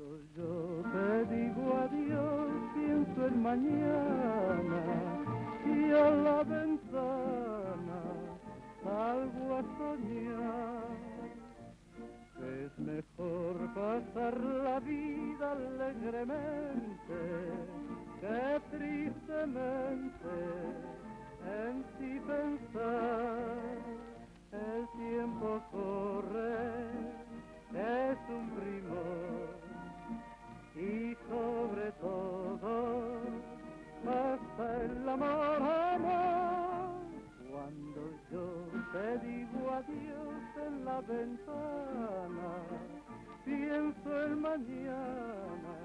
Yo te digo adiós, pienso en mañana y a la ventana salgo a soñar. Es mejor pasar la vida alegremente que tristemente en ti pensar. El tiempo corre, es un primor y sobre todo pasa el amor, amor. Cuando yo te digo adiós en la ventana, pienso en mañana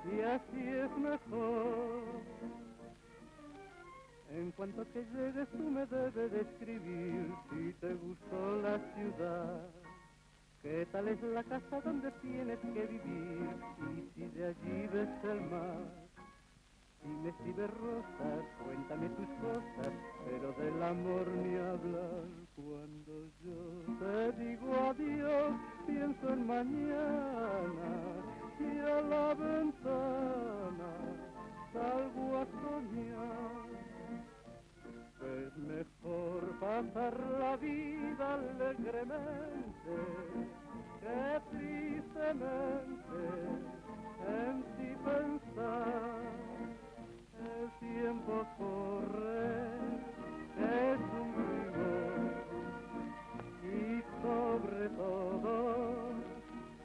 y así es mejor. En cuanto que llegues tú me debes describir si te gustó la ciudad. ¿Qué tal es la casa donde tienes que vivir? Y si de allí ves el mar. Dime si ves rosas, cuéntame tus cosas, pero del amor ni hablar. Cuando yo te digo adiós, pienso en mañana y a la ventana salgo a soñar. Es mejor pasar la vida alegremente que tristemente en ti pensar. El tiempo corre, es un rigor y sobre todo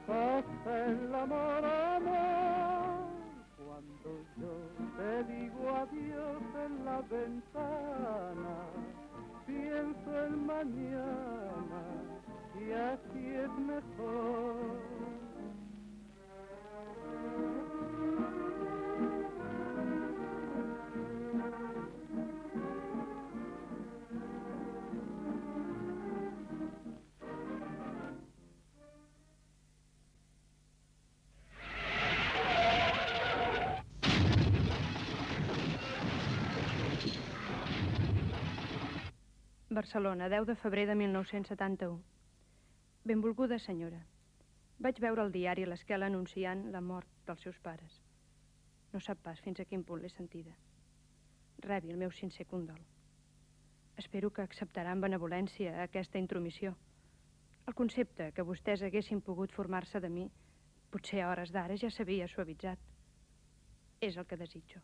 pasa el amor, amor. Cuando yo te digo adiós en la ventana, pienso en mañana y así es mejor. Barcelona, 10 de febrer de 1971. Benvolguda senyora, vaig veure al diari l'esquela anunciant la mort dels seus pares. No sap pas fins a quin punt l'he sentida. Rebi el meu sincer condol. Espero que acceptarà amb benevolència aquesta intromissió. El concepte que vostès haguessin pogut formar-se de mi, potser a hores d'ara ja s'havia suavitzat. És el que desitjo.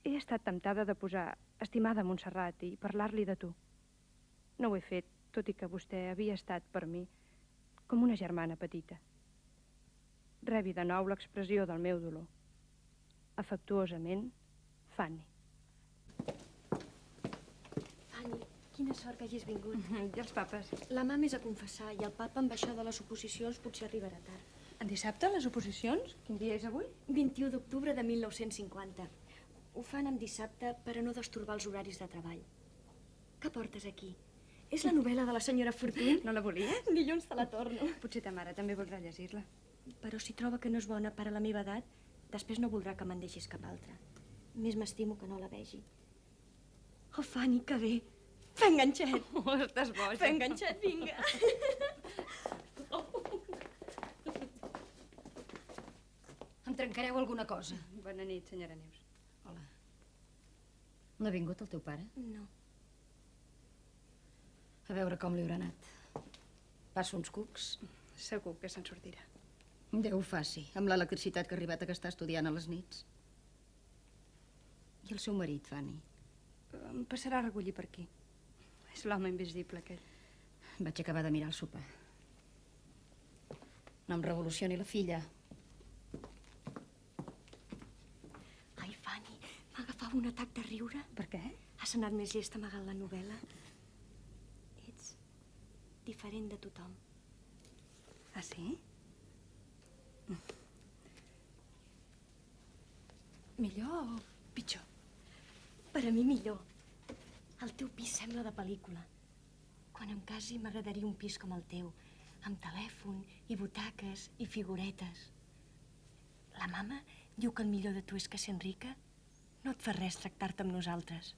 He estat temptada de posar estimada Montserrat i parlar-li de tu. No ho he fet, tot i que vostè havia estat per mi com una germana petita. Rebi de nou l'expressió del meu dolor. Afectuosament, Fanny. Fanny, quina sort que hagis vingut. I els papes? La mama és a confessar i el papa amb això de les oposicions potser arribarà tard. En dissabte, les oposicions? Quin dia és avui? 21 d'octubre de 1950. Ho fan en dissabte per a no destorbar els horaris de treball. Què portes aquí? És la novel·la de la senyora Fortuny? No la volia? Dilluns te la torno. Potser ta mare també voldrà llegir-la. Però si troba que no és bona per a la meva edat, després no voldrà que me'n deixis cap altra. Més m'estimo que no la vegi. Oh, Fanny, que bé. Fes enganxet. Oh, estàs boja. Fes enganxet, vinga. Em trencareu alguna cosa. Bona nit, senyora Neus. Hola. No ha vingut el teu pare? No. A veure com li haurà anat. Passo uns cucs. Segur que se'n sortirà. Déu ho faci, amb l'electricitat que ha arribat a que està estudiant a les nits. I el seu marit, Fanny? Em passarà a recollir per aquí. És l'home invisible, aquell. Vaig acabar de mirar el sopar. No em revolucioni la filla. Ai, Fanny, m'agafava un atac de riure. Per què? Has anat més llest amagant la novel·la. Ets diferent de tothom. Ah, sí? Millor o pitjor? Per a mi millor. El teu pis sembla de pel·lícula. Quan em casi m'agradaria un pis com el teu, amb telèfon i butaques i figuretes. La mama diu que el millor de tu és que sent rica no et fa res tractar-te amb nosaltres.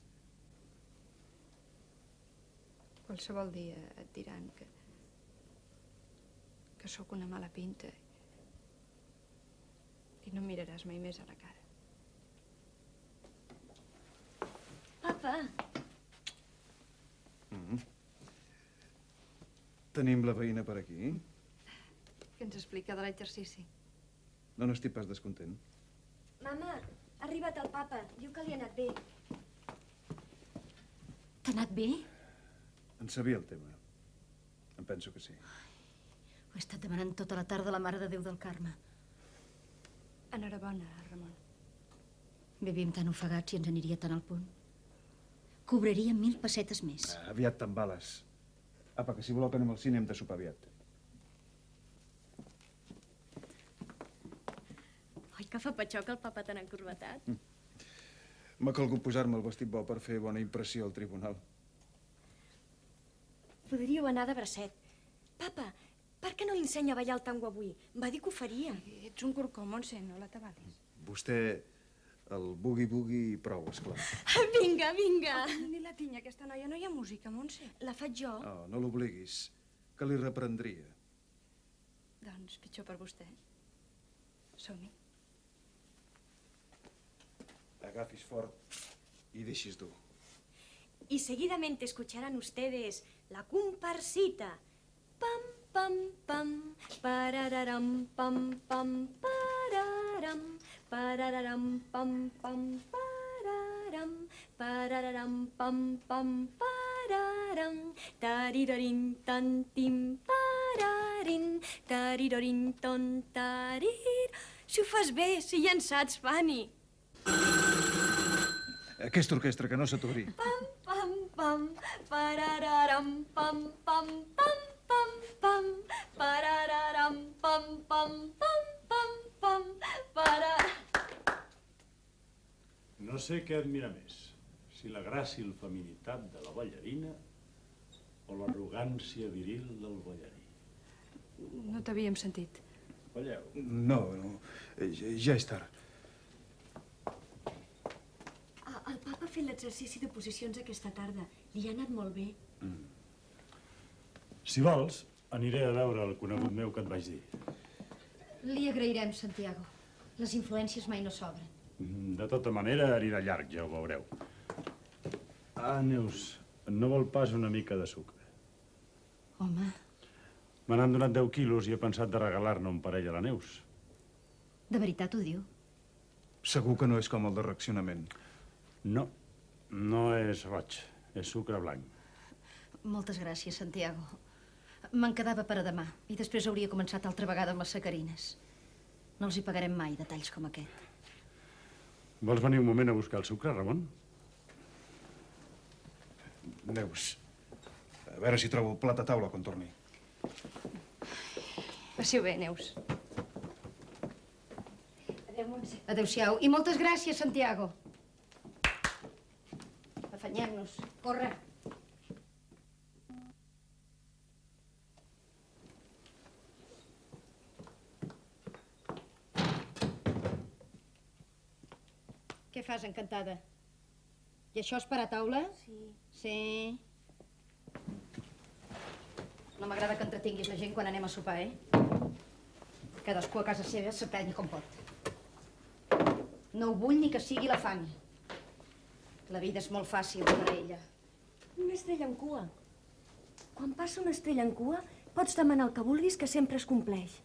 Qualsevol dia et diran que sóc una mala pinta no em miraràs mai més a la cara. Papa! Tenim la veïna per aquí. Què ens explica de l'exercici? No n'estic pas descontent. Mama, ha arribat el papa. Diu que li ha anat bé. T'ha anat bé? En sabia el tema. Em penso que sí. Ho he estat demanant tota la tarda a la Mare de Déu del Carme. Enhorabona, Ramon. Vivim tan ofegats i ens aniria tan al punt. Cobraríem 1.000 pessetes més. Aviat t'embales. Apa, que si voleu que anem al cine hem de sopar aviat. Oi que fa patxoc el papa tan encorbatat? M'ha calgut posar-me el vestit bo per fer bona impressió al tribunal. Podríeu anar de bracet. Papa, per què no li ensenya a ballar el tango avui? Va dir que ho faria. Ets un corcó, Montse, no la tabalis. Vostè, el boogie-boogie i prou, esclar. Vinga, vinga. Ni la tinya, aquesta noia. No hi ha música, Montse. La faig jo. No l'obliguis, que li reprendria. Doncs pitjor per vostè. Som-hi. Agafis fort i deixis dur. Y seguidamente escucharán ustedes la comparsita. Pam, pam, pam, parararam, pam, pam, pararam, parararam, pam, pam, pararam, parararam, pam, pam, pararam, tarirorin, tan, tim, pararin, tarirorin, ton, tarir. Si ho fas bé, si ja en saps, Fanny. Aquesta orquestra, que no s'aturi. Pam, pam, pam, parararam, pam, pam, pam, pam, pam, parararam, pam, pam, pam, pam, pam, No sé què admira més, si la gràcil feminitat de la ballarina o l'arrogància viril del ballarí. No t'havíem sentit. Balleu. No, ja és tard. El papa ha fet l'exercici de posicions aquesta tarda. Li ha anat molt bé. Si vols, aniré a veure el conegut meu que et vaig dir. Li agrairem, Santiago. Les influències mai no sobren. De tota manera, anirà llarg, ja ho veureu. Neus, no vol pas una mica de sucre? Home, Me n'han donat 10 quilos i he pensat de regalar-ne un parell a la Neus. de veritat ho diu? Segur que no és com el de reaccionament. No, no és roig, és sucre blanc. Moltes gràcies, Santiago. Me'n quedava per a demà i després hauria començat altra vegada amb les sacarines. No els hi pagarem mai, detalls com aquest. Vols venir un moment a buscar el sucre, Ramon? Neus, a veure si trobo el plat a taula quan torni. Passiu bé, Neus. Adéu, Montse. Adéu-siau. I moltes gràcies, Santiago. Afanyem-nos. Corre. Què fas, encantada? I això és per a taula? Sí. Sí. No m'agrada que entretinguis la gent quan anem a sopar, Cadascú a casa seva s'aprenya com pot. No ho vull ni que sigui la Fanny. La vida és molt fàcil per a ella. Una estrella en cua. Quan passa una estrella en cua, pots demanar el que vulguis, que sempre es compleix.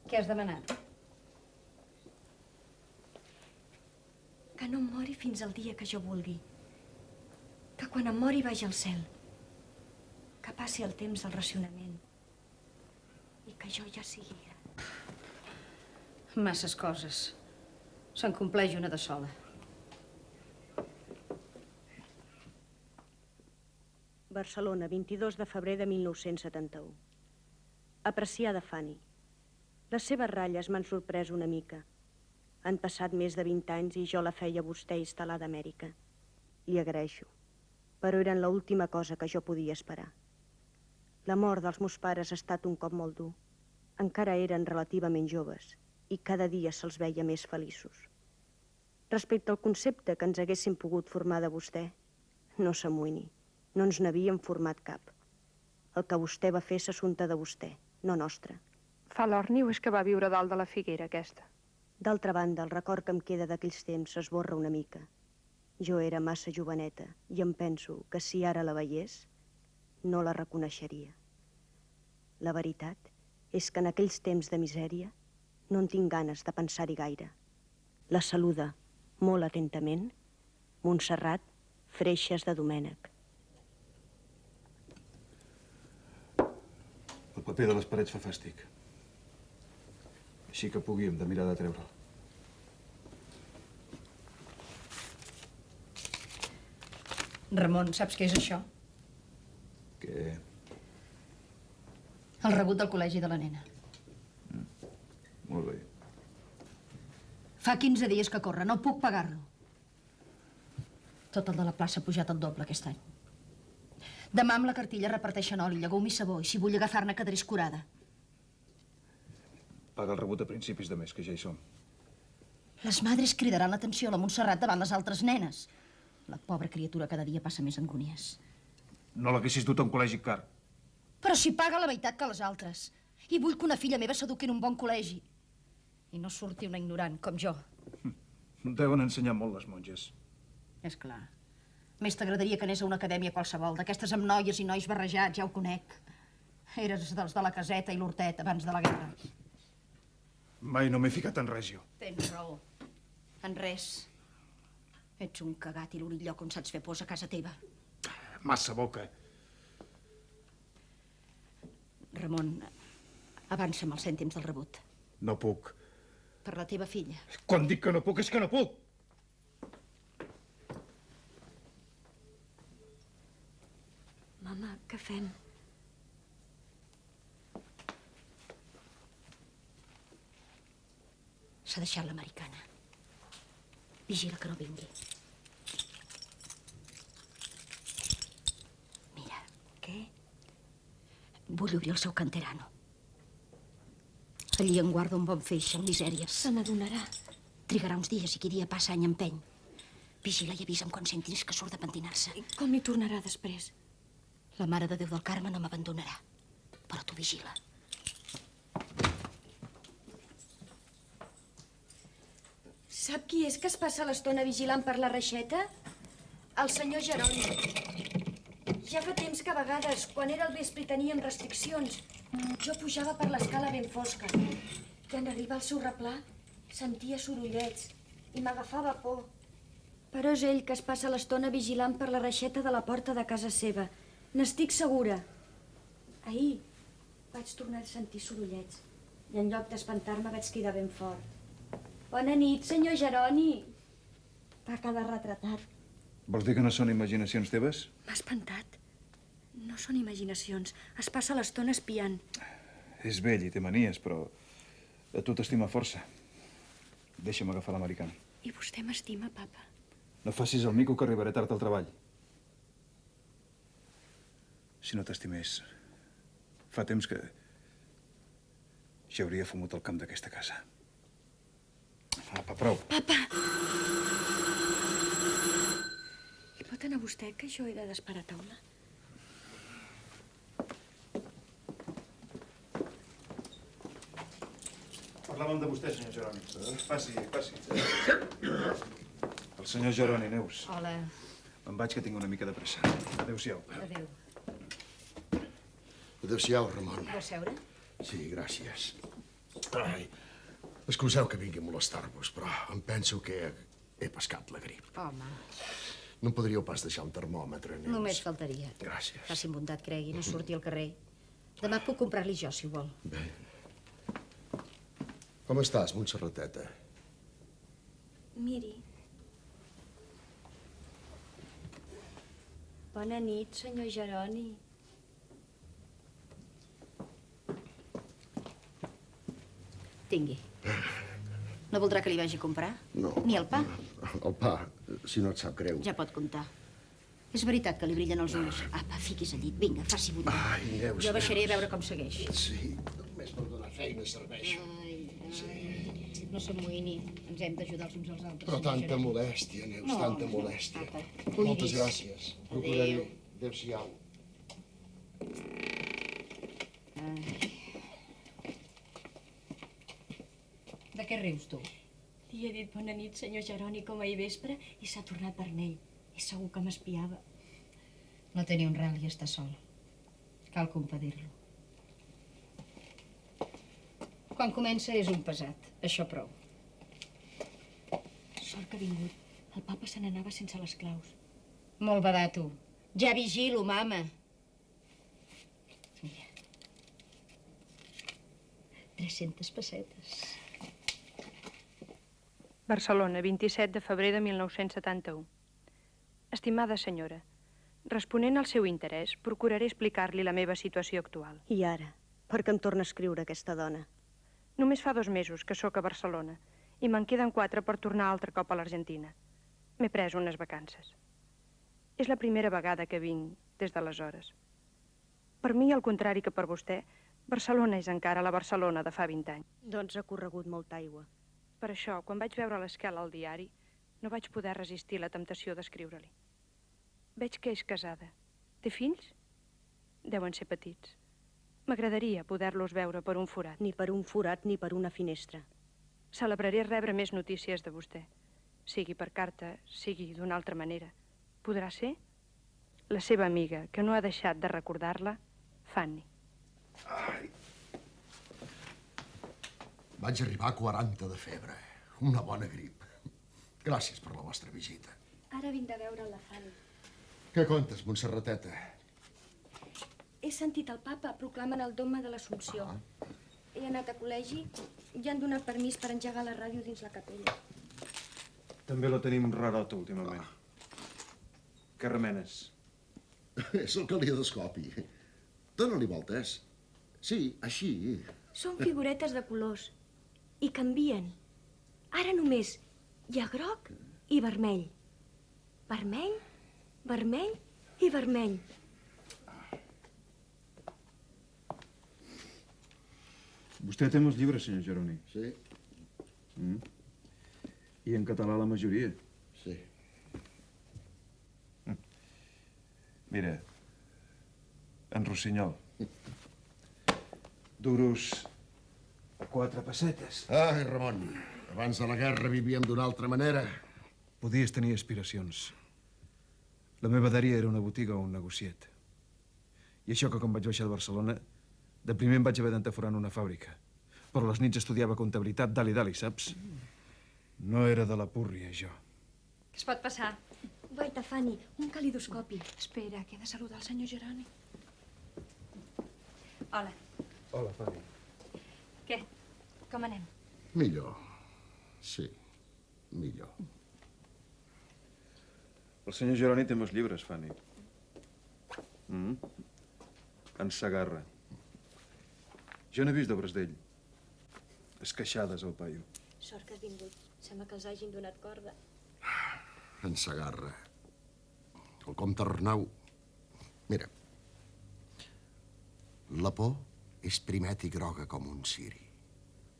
Què has demanat? Que no em mori fins al dia que jo vulgui. Que quan em mori vagi al cel. Que passi el temps del racionament. I que jo ja sigui gran. Masses coses. Se'n compleix una de sola. Barcelona, 22 de febrer de 1971. Apreciada Fanny, les seves ratlles m'han sorprès una mica. Han passat més de 20 anys i jo la feia a vostè instal·lada a Amèrica. Li agraeixo, però eren l'última cosa que jo podia esperar. La mort dels meus pares ha estat un cop molt dur. Encara eren relativament joves i cada dia se'ls veia més feliços. Respecte al concepte que ens haguéssim pogut formar de vostè, no s'amoïni, no ens n'havíem format cap. El que vostè va fer és assumpte de vostè, no nostre. fa l'Orni o és que va viure dalt de la figuera, aquesta? D'altra banda, el record que em queda d'aquells temps s'esborra una mica. Jo era massa joveneta i em penso que si ara la veiés, no la reconeixeria. La veritat és que en aquells temps de misèria no en tinc ganes de pensar-hi gaire. La saluda, molt atentament, Montserrat Freixes de Domènech. El paper de les parets fa fàstic. Així que pugui hem de mirar de treure'l. Ramon, saps què és això? Què? El rebut del col·legi de la nena. Molt bé. Fa 15 dies que corre, no puc pagar-lo. Tot el de la plaça ha pujat el doble aquest any. Demà amb la cartilla reparteixen oli, llegum i sabó, i si vull agafar-ne quedaré escurada. Paga el rebut a principis de mes, que ja hi som. Les madres cridaran l'atenció a la Montserrat davant les altres nenes. La pobra criatura cada dia passa més angúnies. No l'haguessis dut a un col·legi car. Però si paga la meitat que les altres. I vull que una filla meva s'eduqui en un bon col·legi. I no surti una ignorant, com jo. Deuen ensenyar molt les monges. És clar. Més t'agradaria que anés a una acadèmia qualsevol, d'aquestes amb noies i nois barrejats, ja ho conec. Eres dels de la caseta i l'hortet abans de la guerra. Mai no m'he ficat en res, jo. Tens raó. En res. Ets un cagat i l'únic lloc on saps fer pos a casa teva. Massa boca. Ramon, avança'm els cèntims del rebut. No puc. Per la teva filla. Quan dic que no puc, és que no puc. Mama, què fem? S'ha deixat l'americana. Vigila que no vingui. Mira. Què? Vull obrir el seu canterano. Allí en guarda un bon feix, amb misèries. Se n'adonarà. Trigarà uns dies i qui dia passa any empeny. Vigila i avisa'm quan sentis que surt de pentinar-se. I com hi tornarà després? La Mare de Déu del Carme no m'abandonarà. Però tu vigila. Sap qui és que es passa l'estona vigilant per la reixeta? El senyor Jeroni. Ja fa temps que a vegades, quan era al vespre i teníem restriccions, jo pujava per l'escala ben fosca i en arribar al seu replà sentia sorollets i m'agafava por. Però és ell que es passa l'estona vigilant per la reixeta de la porta de casa seva. N'estic segura. Ahir vaig tornar a sentir sorollets i en lloc d'espantar-me vaig cridar ben fort. Bona nit, senyor Jeroni. Va quedar retratat. Vols dir que no són imaginacions teves? M'ha espantat. No són imaginacions. Es passa l'estona espiant. És vell i té manies, però a tu t'estima força. Deixa'm agafar l'americana. I vostè m'estima, papa? No facis el mico que arribaré tard al treball. Si no t'estimés, fa temps que ja hauria fumut el camp d'aquesta casa. Apa, prou. Papa! Hi pot anar vostè, que jo he de desparar taula? Parlàvem de vostè, senyor Jeroni. Passi, passi. El senyor Jeroni, Neus. Hola. Me'n vaig, que tinc una mica de pressa. Adéu-siau. Adéu. Adéu-siau, Ramon. Vols seure? Sí, gràcies. Ai, excuseu que vingui a molestar-vos, però em penso que he pescat la grip. Home, No em podríeu pas deixar un termòmetre, Neus? només faltaria. Gràcies. Facin bondat, cregui, no surti al carrer. Demà puc comprar-li jo, si ho vol. Bé. Com estàs, Montserrateta? Miri. Bona nit, senyor Jeroni. Tingui. No voldrà que li vagi a comprar? No. Ni el pa? El pa, si no et sap greu. Ja pot comptar. És veritat que li brillen els ulls. Apa, fiquis al llit. Vinga, faci bondat. Ai, Neus, Jo baixaré a Neus. veure com segueix. Sí, només per donar feina serveix. No s'amoïni. Ens hem d'ajudar els uns als altres. Però senyor tanta Jeroni. molèstia, Neus, No, tanta no, molèstia. apa, Moltes cuidi's. gràcies. Procuraré. Adéu-siau. què rius, tu? Li he dit bona nit, senyor Jeroni, com ahir vespre, i s'ha tornat vermell. És segur que m'espiava. No té ni un ral i està sol. Cal compadir-lo. Quan comença és un pesat, això prou. Sort que ha vingut. El papa se n'anava sense les claus. Molt badat, tu. Ja vigilo, mama. Mira. 300 pessetes. Barcelona, 27 de febrer de 1971. Estimada senyora, responent al seu interès, procuraré explicar-li la meva situació actual. I ara? Per què em torna a escriure aquesta dona? Només fa 2 mesos que sóc a Barcelona i me'n queden 4 per tornar altre cop a l'Argentina. M'he pres unes vacances. És la primera vegada que vinc des d'aleshores. Per mi, al contrari que per vostè, Barcelona és encara la Barcelona de fa 20 anys. Doncs ha corregut molta aigua. Per això, quan vaig veure l'esquela al diari, no vaig poder resistir la temptació d'escriure-li. Veig que és casada. Té fills? Deuen ser petits. M'agradaria poder-los veure per un forat. Ni per un forat ni per una finestra. Celebraré rebre més notícies de vostè. Sigui per carta, sigui d'una altra manera. Podrà ser? La seva amiga, que no ha deixat de recordar-la, Fanny. Ai. Vaig arribar a 40 de febre. Una bona grip. Gràcies per la vostra visita. Ara vinc de veure la Fanny. Què contes, Montserrateta? He sentit el papa proclamant el dogma de l'Assumpció. He anat a col·legi i han donat permís per engegar la ràdio dins la capella. També la tenim rarota últimament. Què remenes? És el caleidoscopi. Dóna-li voltes. Sí, així. Són figuretes de colors i canvien. Ara només hi ha groc i vermell. Vermell, vermell i vermell. Vostè té molts llibres, senyor Jeroni. Sí, I en català la majoria. sí. Mira, en Rossinyol. Duros a 4 pessetes. Ai, Ramon, abans de la guerra vivíem d'una altra manera. Podies tenir aspiracions. La meva dèria era una botiga o un negociet. I això que quan vaig baixar de Barcelona, de primer em vaig haver d'entaforar en una fàbrica. Però a les nits estudiava comptabilitat, dali, saps? No era de la púrria, jo. Què es pot passar? Guaita, Fanny, un calidoscopi. Espera, que he de saludar el senyor Jeroni. Hola. Hola, Fanny. Què? Com anem? Millor. Sí, millor. El senyor Jeroni té molts llibres, Fanny. En Sagarra. Jo n'he vist d'obres d'ell. Esqueixades, el paio. Sort que has vingut. Sembla que els hagin donat corda. En Sagarra. El comte Arnau. Mira. La por és primet i groga com un ciri.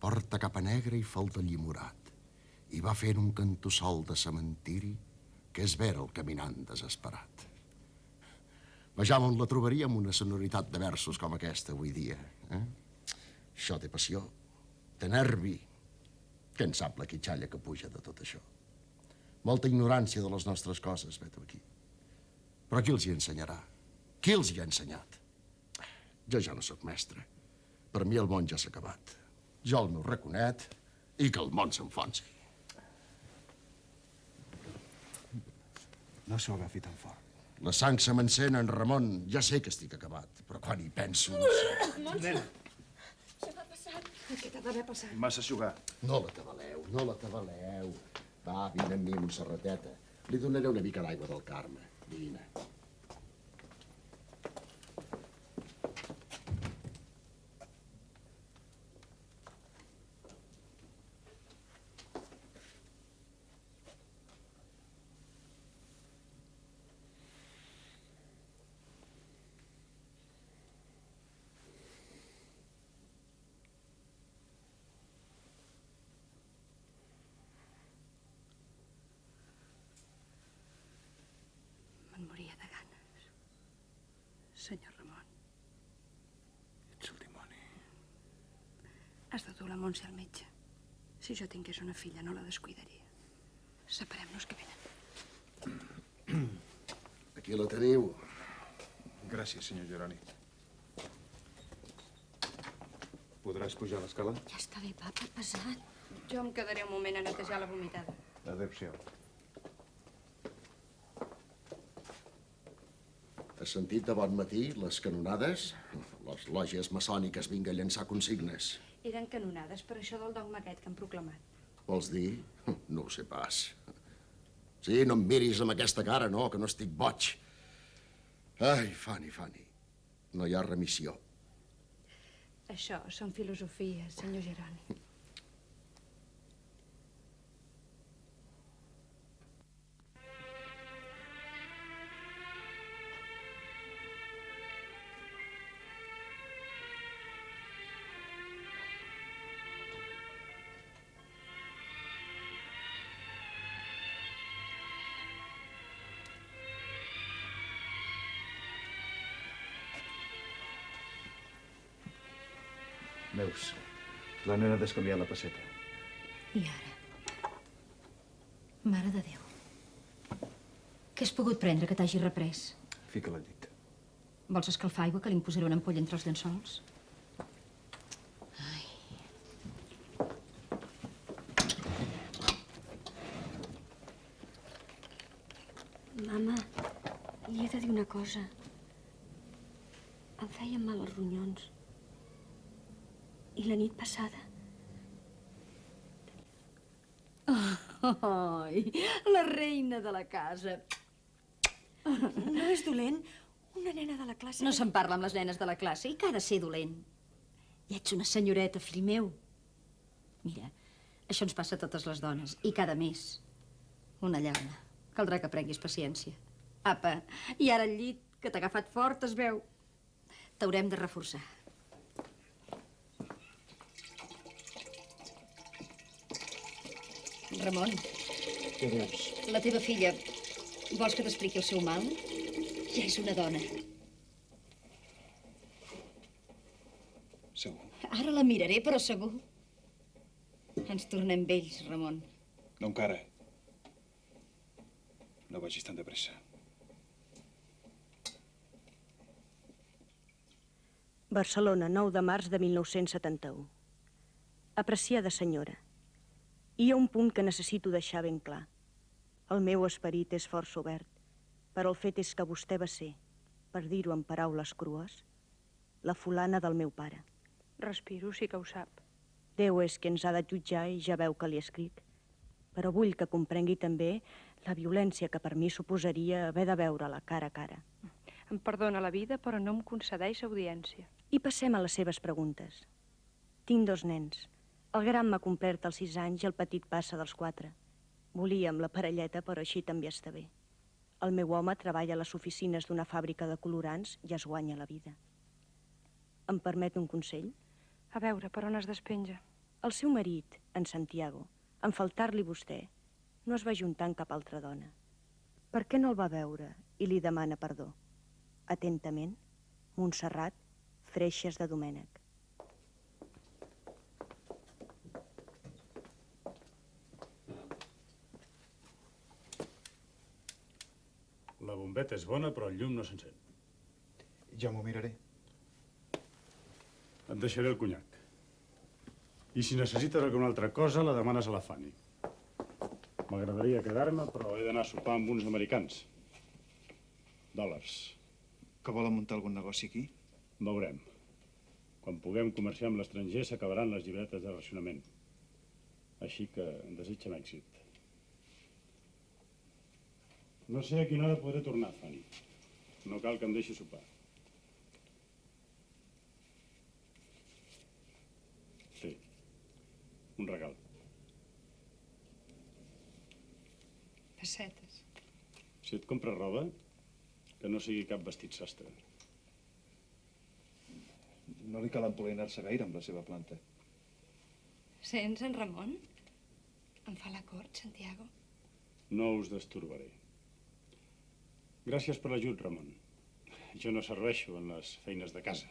Porta capa negra i falda llimorat. I va fent un cantussol de cementiri que és ver el caminant desesperat. Vejam on la trobaríem una sonoritat de versos com aquesta avui dia. Això té passió, té nervi. Què en sap la quitxalla que puja de tot això? Molta ignorància de les nostres coses, vet aquí. Però qui els hi ensenyarà? Qui els hi ha ensenyat? Jo ja no sóc mestre. Per mi el món ja s'ha acabat. Jo el meu raconet i que el món s'enfonsi. No s'ho agafi tan fort. La sang se m'encén, en Ramon. Ja sé que estic acabat, però quan hi penso... No sé. Nena, Què t'ha passat? Què t'ha d'haver passat? massa sugar. No la tabaleu, no la tabaleu. Va, vine amb mi, Montserrateta. Li donaré una mica d'aigua del Carme. Vine. Me'n moria de ganes. Senyor Ramon, Ets el dimoni. has de dur la Montse al metge. Si jo tingués una filla, no la descuidaria. Separem-nos que venen. Aquí la teniu. Gràcies, senyor Jeroni. Podràs pujar l'escala? Ja està bé, papa, pesat. Jo em quedaré un moment a netejar la vomitada. Adéu-siau. Has sentit de bon matí les canonades? Les lògies maçòniques vinga a llançar consignes. Eren canonades per això del dogma aquest que han proclamat. Vols dir? No ho sé pas. Sí, no em miris amb aquesta cara, no, que no estic boig. Ai, Fanny, Fanny, no hi ha remissió. Això són filosofies, senyor Jeroni. Veus, la nena ha descanviat la pesseta. I ara? Mare de Déu. Què has pogut prendre que t'hagi reprès? Fica-la al llit. Vols escalfar aigua que li posaré una ampolla entre els llençols? Mama, li he de dir una cosa. Em feien mal els ronyons. I la nit passada... Ai, la reina de la casa. No és dolent. Una nena de la classe... No se'n parla amb les nenes de la classe i que ha de ser dolent. I ets una senyoreta, fill meu. Mira, això ens passa a totes les dones, i cada mes. Una llana. Caldrà que prenguis paciència. Apa, i ara al llit, que t'ha agafat fort, es veu. T'haurem de reforçar. Ramon. Què veus? La teva filla, vols que t'expliqui el seu mal? Ja és una dona. Segur. Ara la miraré, però segur. Ens tornem vells, Ramon. No encara. No vagis tan de pressa. Barcelona, 9 de març de 1971. Apreciada senyora, hi ha un punt que necessito deixar ben clar. El meu esperit és força obert, però el fet és que vostè va ser, per dir-ho en paraules crues, la fulana del meu pare. Respiro, sí que ho sap. Déu és qui ens ha de jutjar i ja veu que li escric. Però vull que comprengui també la violència que per mi suposaria haver de veure-la cara a cara. Em perdona la vida, però no em concedeix audiència. I passem a les seves preguntes. Tinc 2 nens. El gran m'ha complert els 6 anys i el petit passa dels 4. Volíem la parelleta, però així també està bé. El meu home treballa a les oficines d'una fàbrica de colorants i es guanya la vida. Em permet un consell? A veure, per on es despenja? El seu marit, en Santiago, en faltar-li vostè, no es va juntar amb cap altra dona. Per què no el va veure i li demana perdó? Atentament, Montserrat, Freixes de Domènec. La bombeta és bona, però el llum no s'encén. Ja m'ho miraré. Et deixaré el conyac. I si necessites alguna altra cosa, la demanes a la Fanny. M'agradaria quedar-me, però he d'anar a sopar amb uns americans. $. Que volen muntar algun negoci aquí? Veurem. Quan puguem comerciar amb l'estranger s'acabaran les llibretes de racionament. Així que en desitgem èxit. No sé a quina hora podré tornar, Fanny. No cal que em deixi sopar. Sí, un regal. Pessetes. Si et compres roba, que no sigui cap vestit sastre. No li cal empolinar-se gaire amb la seva planta. Sents, en Ramon? Em fa la cort, Santiago. No us destorbaré. Gràcies per l'ajut, Ramon. Jo no serveixo en les feines de casa.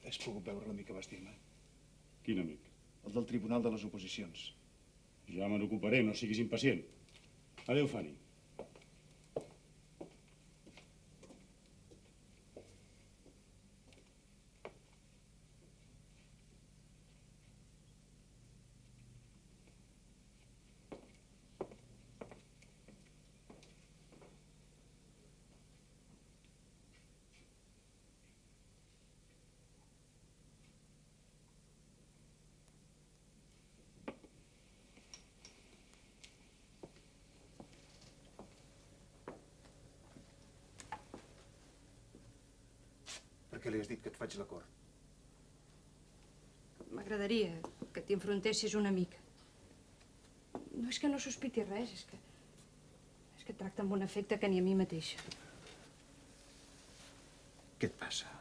Has pogut veure l'amic que vas dir-me? Quin amic? el del Tribunal de les Oposicions. Ja me n'ocuparé, no siguis impacient. Adéu, Fanny. Per què li has dit que et faig la cort? M'agradaria que t'hi enfrontessis una mica. No és que no sospiti res, és que et tracta amb un efecte que ni a mi mateixa. Què et passa?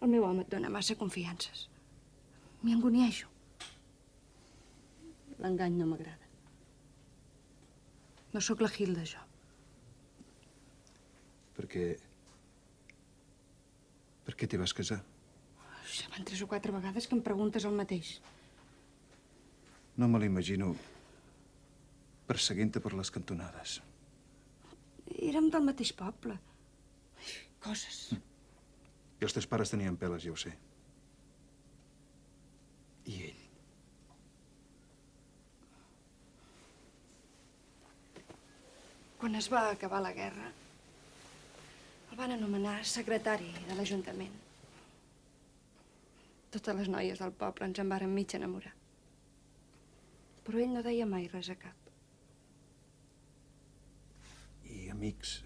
El meu home et dona massa confiances. M'hi angonieixo. L'engany no m'agrada. No sóc la Hilda, jo. Per què t'hi vas casar? Ja van 3 o 4 vegades que em preguntes el mateix. No me l'imagino perseguint-te per les cantonades. Érem del mateix poble. Coses. I els teus pares tenien peles, ja ho sé. I ell? Quan es va acabar la guerra, el van anomenar secretari de l'Ajuntament. Totes les noies del poble ens en varen mig enamorar. Però ell no deia mai res a cap. I amics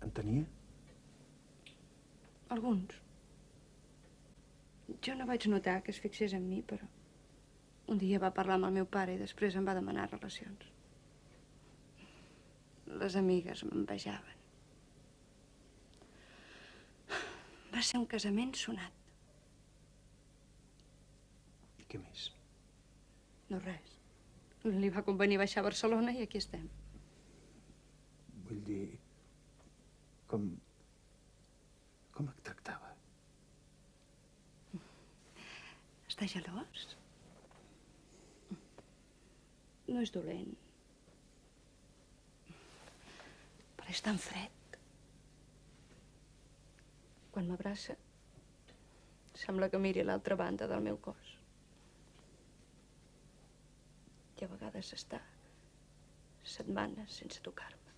en tenia? Alguns. Jo no vaig notar que es fixés en mi, però un dia va parlar amb el meu pare i després em va demanar relacions. Les amigues m'envejaven. Va ser un casament sonat. I què més? No res. Li va convenir baixar a Barcelona i aquí estem. Vull dir... Com et tractava? Està gelós? No és dolent. Però és tan fred. Quan m'abraça, sembla que miri l'altra banda del meu cos. I a vegades està setmanes sense tocar-me.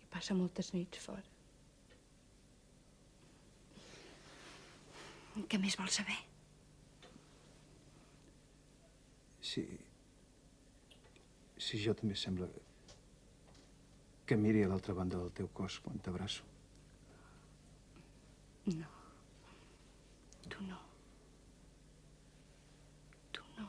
I passa moltes nits fora. Què més vols saber? Si jo també sembla que miri a l'altra banda del teu cos quan t'abraço. No. Tu no. Tu no.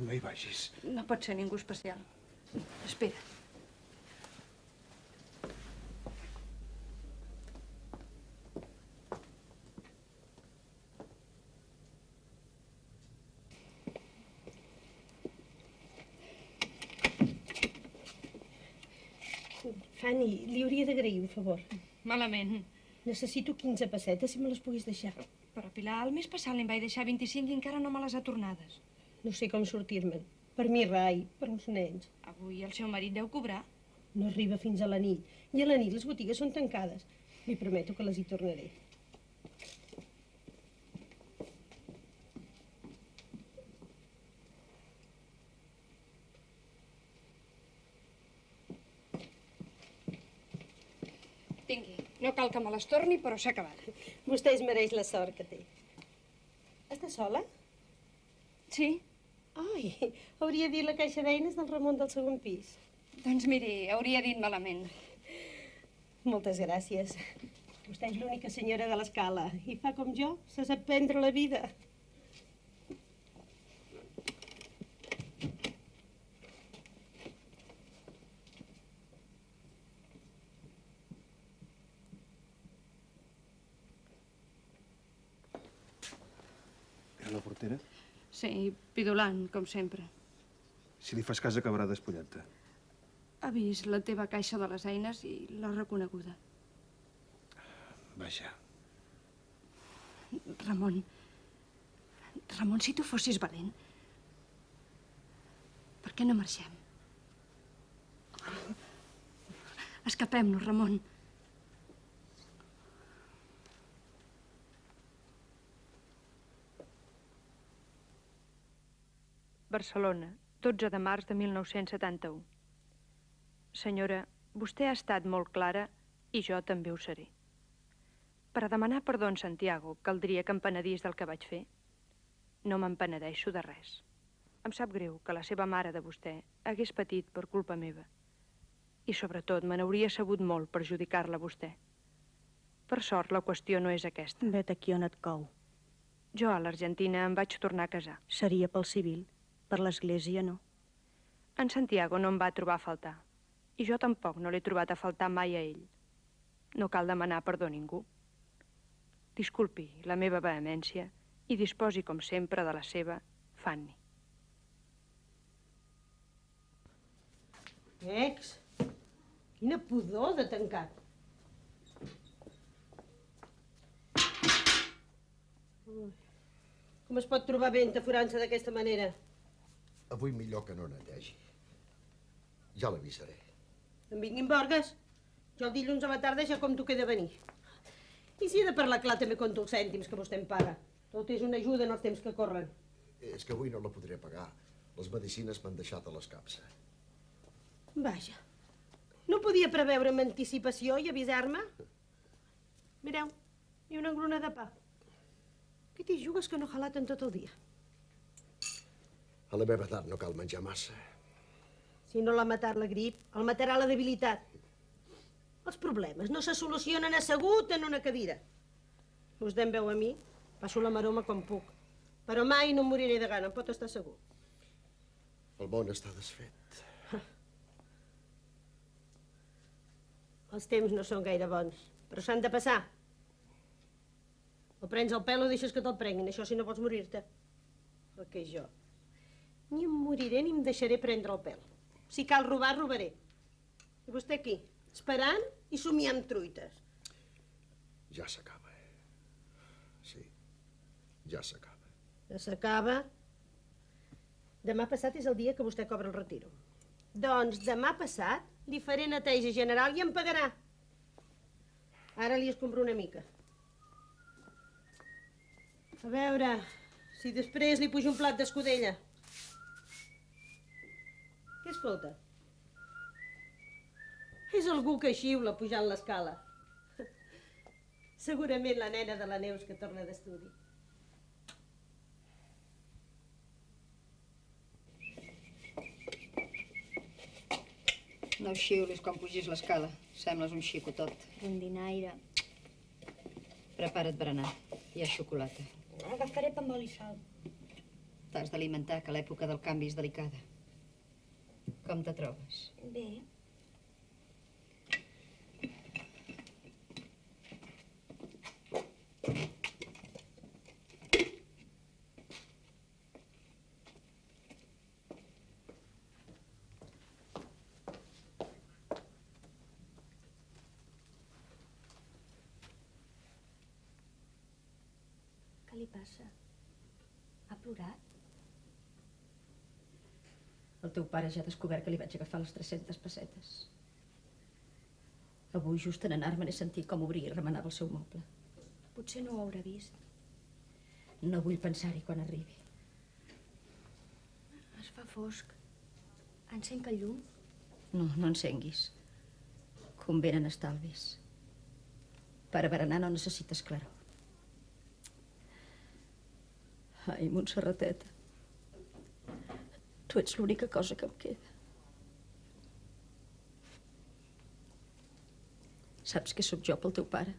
No hi vagis. No pot ser ningú especial. Espera. Fanny, li hauria d'agrair un favor. Malament. Necessito 15 pessetes, si me les puguis deixar. Però, Pilar, el mes passat li'n vaig deixar 25 i encara no me les ha tornades. No sé com sortir-me'n. Per mi rai, per uns nens. Avui el seu marit deu cobrar. No arriba fins a la nit. I a la nit les botigues són tancades. Li prometo que les hi tornaré. Tingui. No cal que me les torni, però s'ha acabat. Vostè es mereix la sort que té. Està sola? Sí? Ai, hauria dit la caixa d'eines del Ramon del segon pis. Doncs miri, hauria dit malament. Moltes gràcies. Vostè és l'única senyora de l'escala i fa com jo, se sap prendre la vida. Era la portera? Sí, pidolant, com sempre. Si li fas cas, acabarà despullant-te. Ha vist la teva caixa de les eines i l'ha reconeguda. Vaja. Ramon, si tu fossis valent, per què no marxem? Escapem-nos, Ramon. Barcelona, 12 de març de 1971. Senyora, vostè ha estat molt clara i jo també ho seré. Per a demanar perdó en Santiago, caldria que em penedís del que vaig fer. No me'n penedeixo de res. Em sap greu que la seva mare de vostè hagués patit per culpa meva. I sobretot me n'hauria sabut molt perjudicar-la a vostè. Per sort, la qüestió no és aquesta. Vet aquí on et cou. Jo a l'Argentina em vaig tornar a casar. Seria pel civil, per l'església no. En Santiago no em va trobar a faltar. I jo tampoc no l'he trobat a faltar mai a ell. No cal demanar perdó a ningú. Disculpi la meva vehemència i disposi, com sempre, de la seva, Fanny. Ex, quina pudor de tancat. Com es pot trobar bé entaforant-se d'aquesta manera? Avui millor que no netegi. Ja l'avisaré. No em vinguin borgues. Jo el dilluns a la tarda ja compto que he de venir. I si he de parlar clar també compto els cèntims que vostè em paga. Tot és una ajuda en els temps que corren. És que avui no la podré pagar. Les medicines m'han deixat a l'escapça. Vaja. No podia preveure amb anticipació i avisar-me? Mireu, i una engruna de pa. Què t'hi jugues que no jalaten tot el dia? A la meva edat no cal menjar massa. Si no l'ha matat la grip, el matarà la debilitat. Els problemes no se solucionen assegut en una cadira. Vostè em veu a mi, passo la maroma com puc. Però mai no em moriré de gana, en pot estar segur. El món està desfet. Els temps no són gaire bons, però s'han de passar. O prens el pèl o deixes que te'l prenguin, això si no vols morir-te. El que jo. Ni em moriré ni em deixaré prendre el pèl. Si cal robar, robaré. I vostè aquí, esperant i somiant truites. Ja s'acaba. Sí, ja s'acaba. Ja s'acaba. Demà passat és el dia que vostè cobra el retiro. Doncs demà passat li faré neteja general i em pagarà. Ara li escombro una mica. A veure, si després li pujo un plat d'escudella. Què escolta? És algú que xiula pujant l'escala. Segurament la nena de la Neus que torna d'estudi. No xiulis quan pugis l'escala. Sembles un xicotot. Rondinaire. Prepara't berenar. Hi ha xocolata. Agafaré pa amb oli i sal. T'has d'alimentar, que l'època del canvi és delicada. Com te trobes? Bé. Què li passa? Ha plorat? El teu pare ja ha descobert que li vaig agafar les 300 pessetes. Avui, just en anar-me, n'he sentit com obria i remenava el seu moble. Potser no ho haurà vist. No vull pensar-hi quan arribi. Es fa fosc. Encenc el llum? No, no encenguis. Convenen estalvis. Per a berenar no necessites claror. Ai, Montserrateta. Tu ets l'única cosa que em queda. Saps que sóc jo pel teu pare?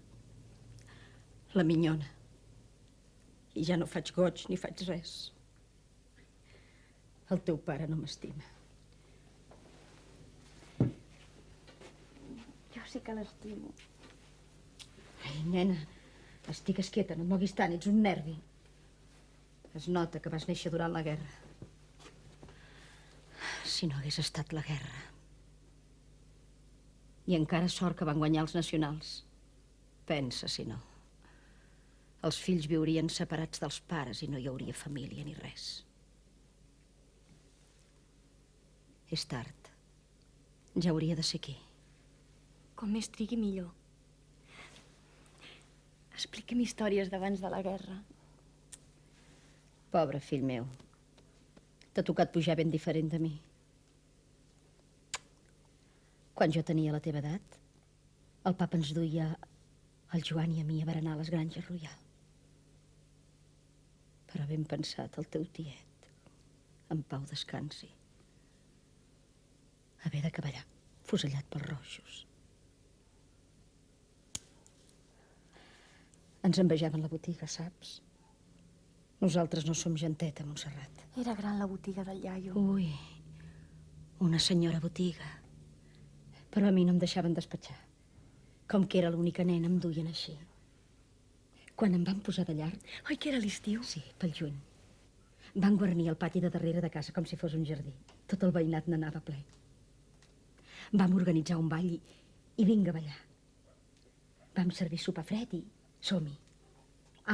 La minyona. I ja no faig goig ni faig res. El teu pare no m'estima. Jo sí que l'estimo. Ai, nena, estigues quieta, no et moguis tant, ets un nervi. Es nota que vas néixer durant la guerra. Si no hagués estat la guerra. I encara sort que van guanyar els nacionals. Pensa, si no. Els fills viurien separats dels pares i no hi hauria família ni res. És tard. Ja hauria de ser aquí. Com més trigui, millor. Explica'm històries d'abans de la guerra. Pobre fill meu. T'ha tocat pujar ben diferent de mi. Quan jo tenia la teva edat, el papa ens duia el Joan i a mi a berenar a les granges Royal. Però ben pensat, el teu tiet, en pau descansi, haver de cavallar fusellat pels rojos. Ens envejaven la botiga, saps? Nosaltres no som genteta, Montserrat. Era gran la botiga del iaio. Ui, una senyora botiga. Però a mi no em deixaven despatxar. Com que era l'única nena, em duien així. Quan em van posar de llarg... Oi que era l'estiu? Sí, pel juny. Van guarnir el pati de darrere de casa com si fos un jardí. Tot el veïnat n'anava ple. Vam organitzar un ball i vinga a ballar. Vam servir sopar fred i som-hi.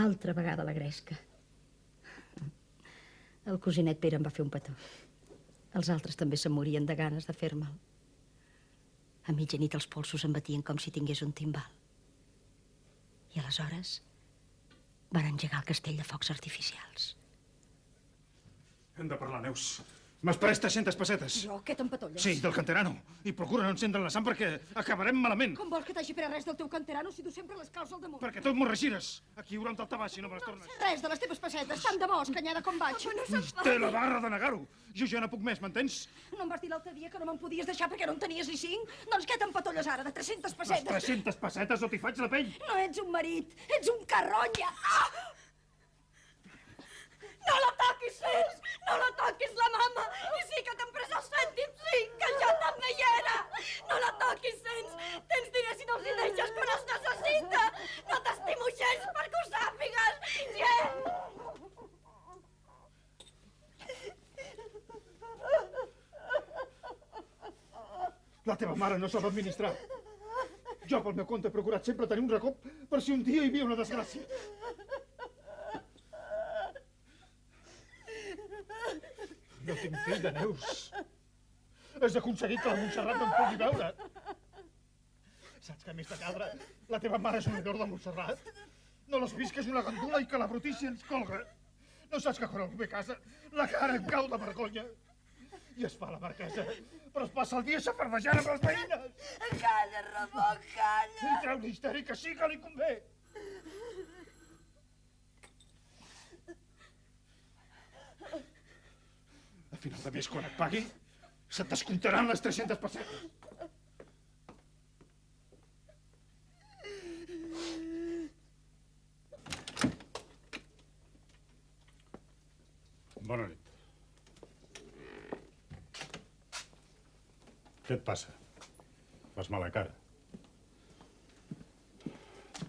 Altra vegada la gresca. El cosinet Pere em va fer un petó. Els altres també se'n morien de ganes de fer-me'l. A mitjanit els polsos em batien com si tingués un timbal. I aleshores van engegar el castell de focs artificials. Hem de parlar, Neus. M'esperes 300 pessetes. Jo? Què t'empatolles? Sí, del canterano. I procura no encendre la sang perquè acabarem malament. Com vols que t'hagi pres res del teu canterano si tu sempre les claus al damunt? Perquè tot m'ho regires. Aquí hi haurà un taltabàs si no me les tornes. Res de les teves pessetes, tant de bo, escanyada com vaig. No se'n fa. Té la barra de negar-ho. Jo ja no puc més, m'entens? No em vas dir l'altre dia que no me'n podies deixar perquè no en tenies ni 5? Doncs què t'empatolles ara, de 300 Les pessetes? 300 pessetes o t'hi faig la pell. No ets un marit, ets un carronya. Ah! No la toquis, Cels! No la toquis, la mama! I sí que t'han pres els cèntims, sí, que jo també hi era! No la toquis, Cels! Tens diners i no els hi deixes quan els necessita! No t'estimo gens perquè ho sàpigues! La teva mare no sap administrar. Jo, pel meu compte, he procurat sempre tenir un recop per si un dia hi havia una desgràcia. No tinc fill de Neus. Has aconseguit que la Montserrat no em pugui veure. Saps que, a més de lladre, la teva mare és un honor de Montserrat? No l'has vist que és una gandula i que la brutícia ens colga? No saps que quan algú ve a casa la cara em cau de vergonya? I es fa la marquesa, però es passa el dia xafardejant amb les veïnes. Calla, Ramon, calla. I treu l'histeri que sí que li convé. A final de mes, quan et pagui, se't descomptaran les 300 pessetes. Bona nit. Què et passa? Fas mala cara.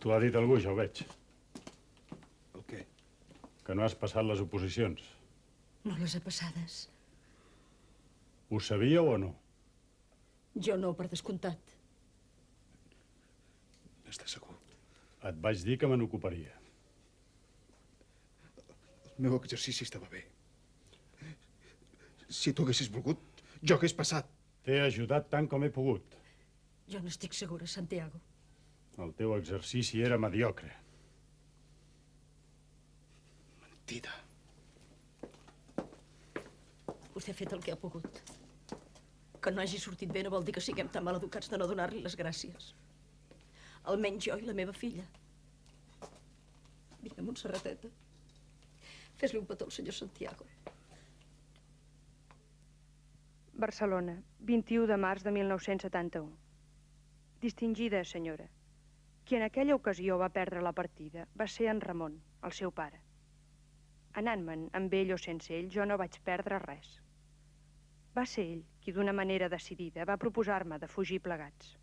T'ho ha dit algú, ja ho veig. El què? Que no has passat les oposicions. No les he passades. Ho sabíeu o no? Jo no, per descomptat. N'estàs segur? Et vaig dir que me n'ocuparia. El meu exercici estava bé. Si tu haguessis volgut, jo hagués passat. T'he ajudat tant com he pogut. Jo no estic segura, Santiago. El teu exercici era mediocre. Mentida. Vostè ha fet el que ha pogut. Que no hagi sortit bé no vol dir que siguem tan maleducats de no donar-li les gràcies. Almenys jo i la meva filla. Vinga, Montserrateta. Fes-li un petó al senyor Santiago. Barcelona, 21 de març de 1971. Distingida senyora, Qui en aquella ocasió va perdre la partida va ser en Ramon, el seu pare. Anant-me'n, amb ell o sense ell, jo no vaig perdre res. Va ser ell qui, d'una manera decidida, va proposar-me de fugir plegats.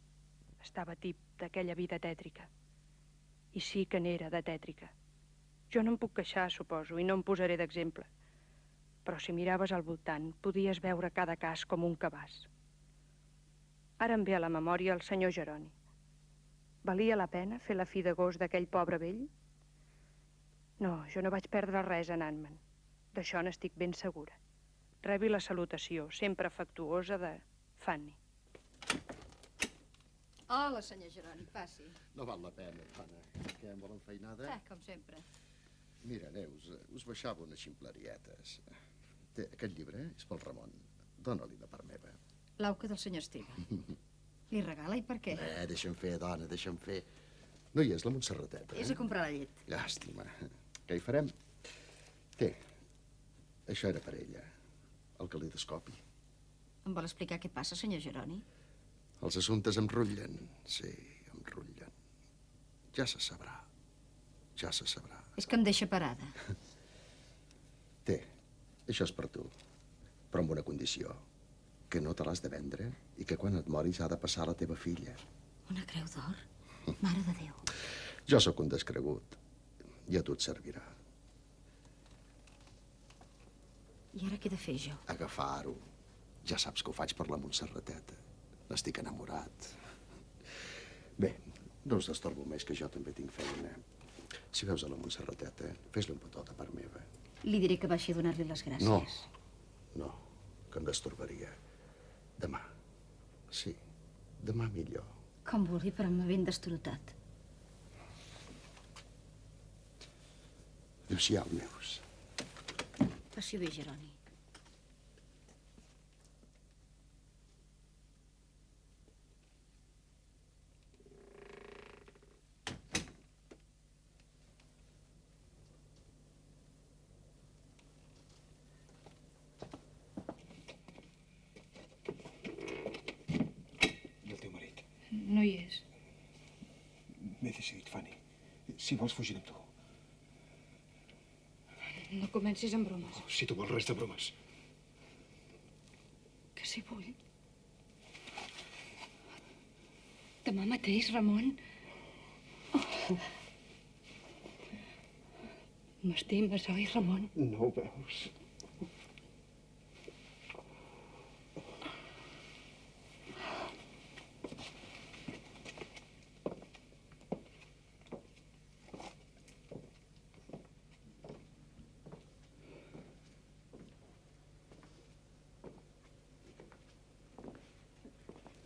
Estava tip d'aquella vida tètrica. I sí que n'era de tètrica. Jo no em puc queixar, suposo, i no em posaré d'exemple. Però si miraves al voltant, podies veure cada cas com un cabàs. Ara em ve a la memòria el senyor Jeroni. Valia la pena fer la fi d'agost d'aquell pobre vell? No, jo no vaig perdre res anant-me'n. D'això n'estic ben segura. Rebi la salutació, sempre afectuosa, de Fanny. Hola, senyor Jeroni, passi. No val la pena, Anna. Què, amb la enfeinada? Com sempre. Mira, Neus, us baixava unes ximplerietes. Té, aquest llibre és pel Ramon. Dóna-li de part meva. L'auca del senyor Esteve. Li regala i per què? Deixa'm fer, dona, deixa'm fer. No hi és la Montserrateta, És a comprar la llet. Llàstima. Què hi farem? Té, això era per ella. El calidoscopi. Em vol explicar què passa, senyor Jeroni? Els assumptes em rutllen. Sí, em rutllen. Ja se sabrà. Ja se sabrà. És que em deixa parada. Té, això és per tu. Però amb una condició. Que no te l'has de vendre i que quan et moris ha de passar a la teva filla. Una creu d'or? Mare de Déu. Jo sóc un descregut. I a tu et servirà. I ara què he de fer, jo? Agafar-ho. Ja saps que ho faig per la Montserrateta. N'estic enamorat. Bé, no us destorbo més, que jo també tinc feina. Si veus a la Montserrateta, fes-li un petó de part meva. Li diré que baixi a donar-li les gràcies. No, que em destorbaria. Demà. Sí, demà millor. Com vulgui, però m'ha ben destorotat. Adéu-siau, Neus. Passi bé, Jeroni. No hi és. M'he decidit, Fanny. Si vols, fugir amb tu. No comencis amb bromes. Si tu vols, res de bromes. Que si vull. Demà mateix, Ramon. M'estimes, oi, Ramon? No ho veus?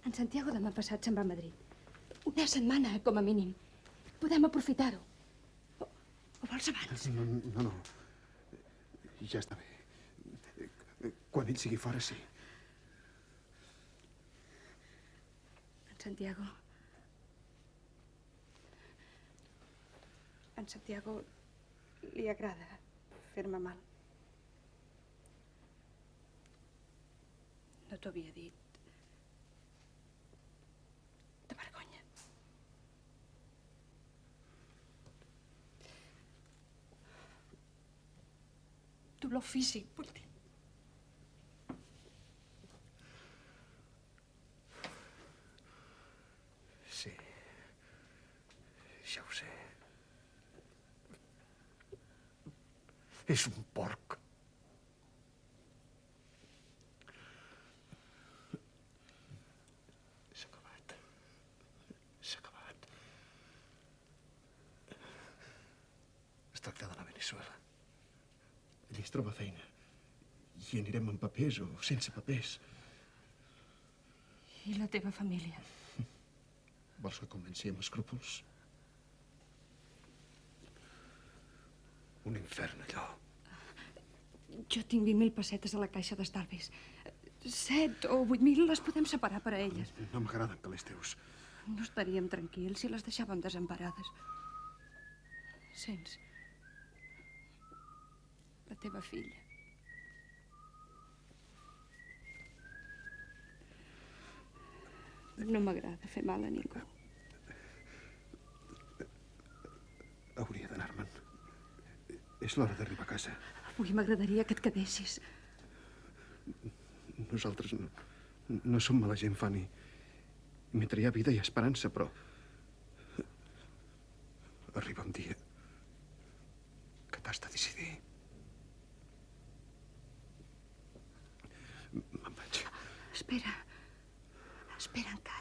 En Santiago demà passat se'n va a Madrid. Una setmana, com a mínim. Podem aprofitar-ho. O vols abans? No. Ja està bé. Quan ell sigui fora, sí. En Santiago... En Santiago li agrada fer-me mal. No t'ho havia dit. De vergonya. Dolor físic, vull dir. Sí. Ja ho sé. És un porc. S'ha acabat. S'ha acabat. Es tracta d'anar a Venezuela. Allí es troba feina. I anirem amb papers o sense papers. I la teva família? Vols que comenci amb escrúpols? Un infern, allò. Jo tinc 20.000 pessetes a la caixa d'estalvis. 7 o 8.000 les podem separar per a elles. No m'agraden calés teus. No estaríem tranquils si les deixàvem desemparades. Sents? La teva filla. No m'agrada fer mal a ningú. És l'hora d'arribar a casa. Avui m'agradaria que et quedessis. Nosaltres no som mala gent, Fanny. Mentre hi ha vida hi ha esperança, però... arriba un dia que t'has de decidir. Me'n vaig. Espera. Espera encara.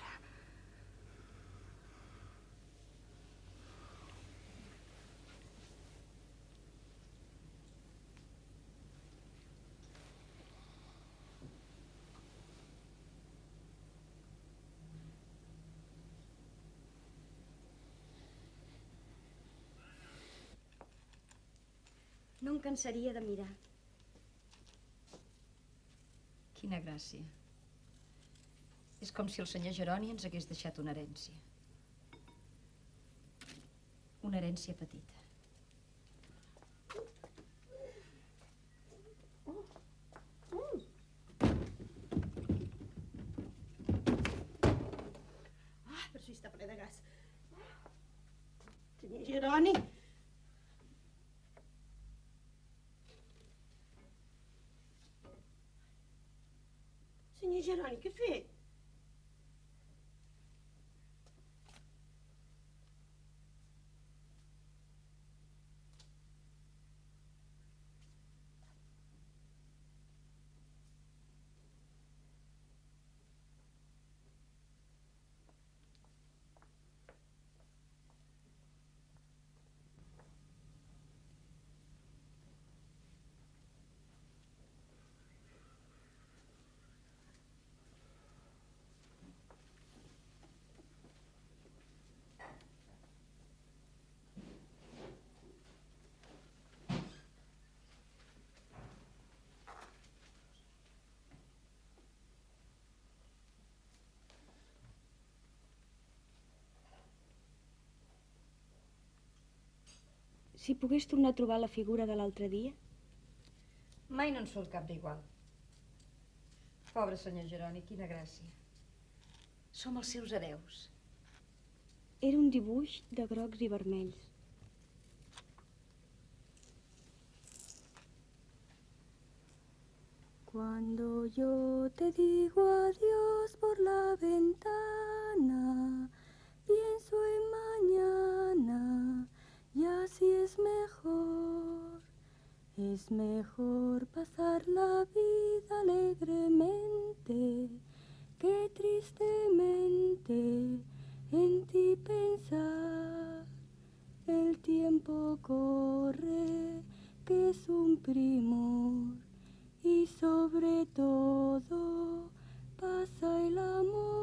No em cansaria de mirar. Quina gràcia. És com si el senyor Jeroni ens hagués deixat una herència. Una herència petita. Però si està ple de gas. Senyor Jeroni. Senyor Jeroni, què ha fet? Si pogués tornar a trobar la figura de l'altre dia? Mai no en surt cap d'igual. Pobre senyor Jeroni, quina gràcia. Som els seus hereus. Era un dibuix de grocs i vermells. Cuando yo te digo adiós por la ventana, pienso en mañana, y así es mejor pasar la vida alegremente que tristemente en ti pensar. El tiempo corre, que es un primor, y sobre todo pasa el amor.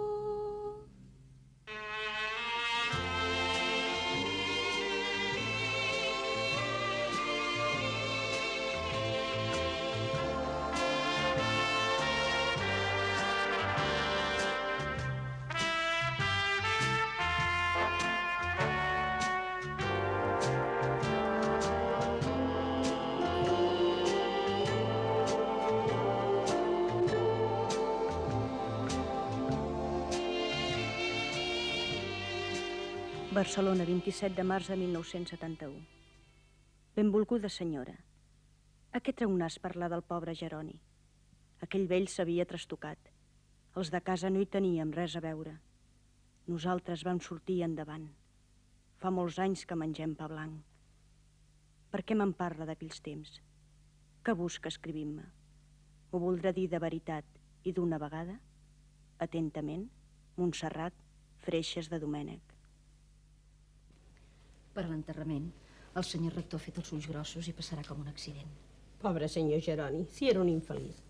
Barcelona, 27 de març de 1971. Benvolguda senyora, a què treunàs parlar del pobre Jeroni? Aquell vell s'havia trastocat. Els de casa no hi teníem res a veure. Nosaltres vam sortir endavant. Fa molts anys que mengem pa blanc. Per què me'n parla d'aquells temps? Què busca escrivint-me? Ho voldrà dir de veritat i d'una vegada? Atentament, Montserrat, Freixes de Domènec. Per l'enterrament, el senyor rector ha fet els ulls grossos i passarà com un accident. Pobre senyor Jeroni, si era un infeliç.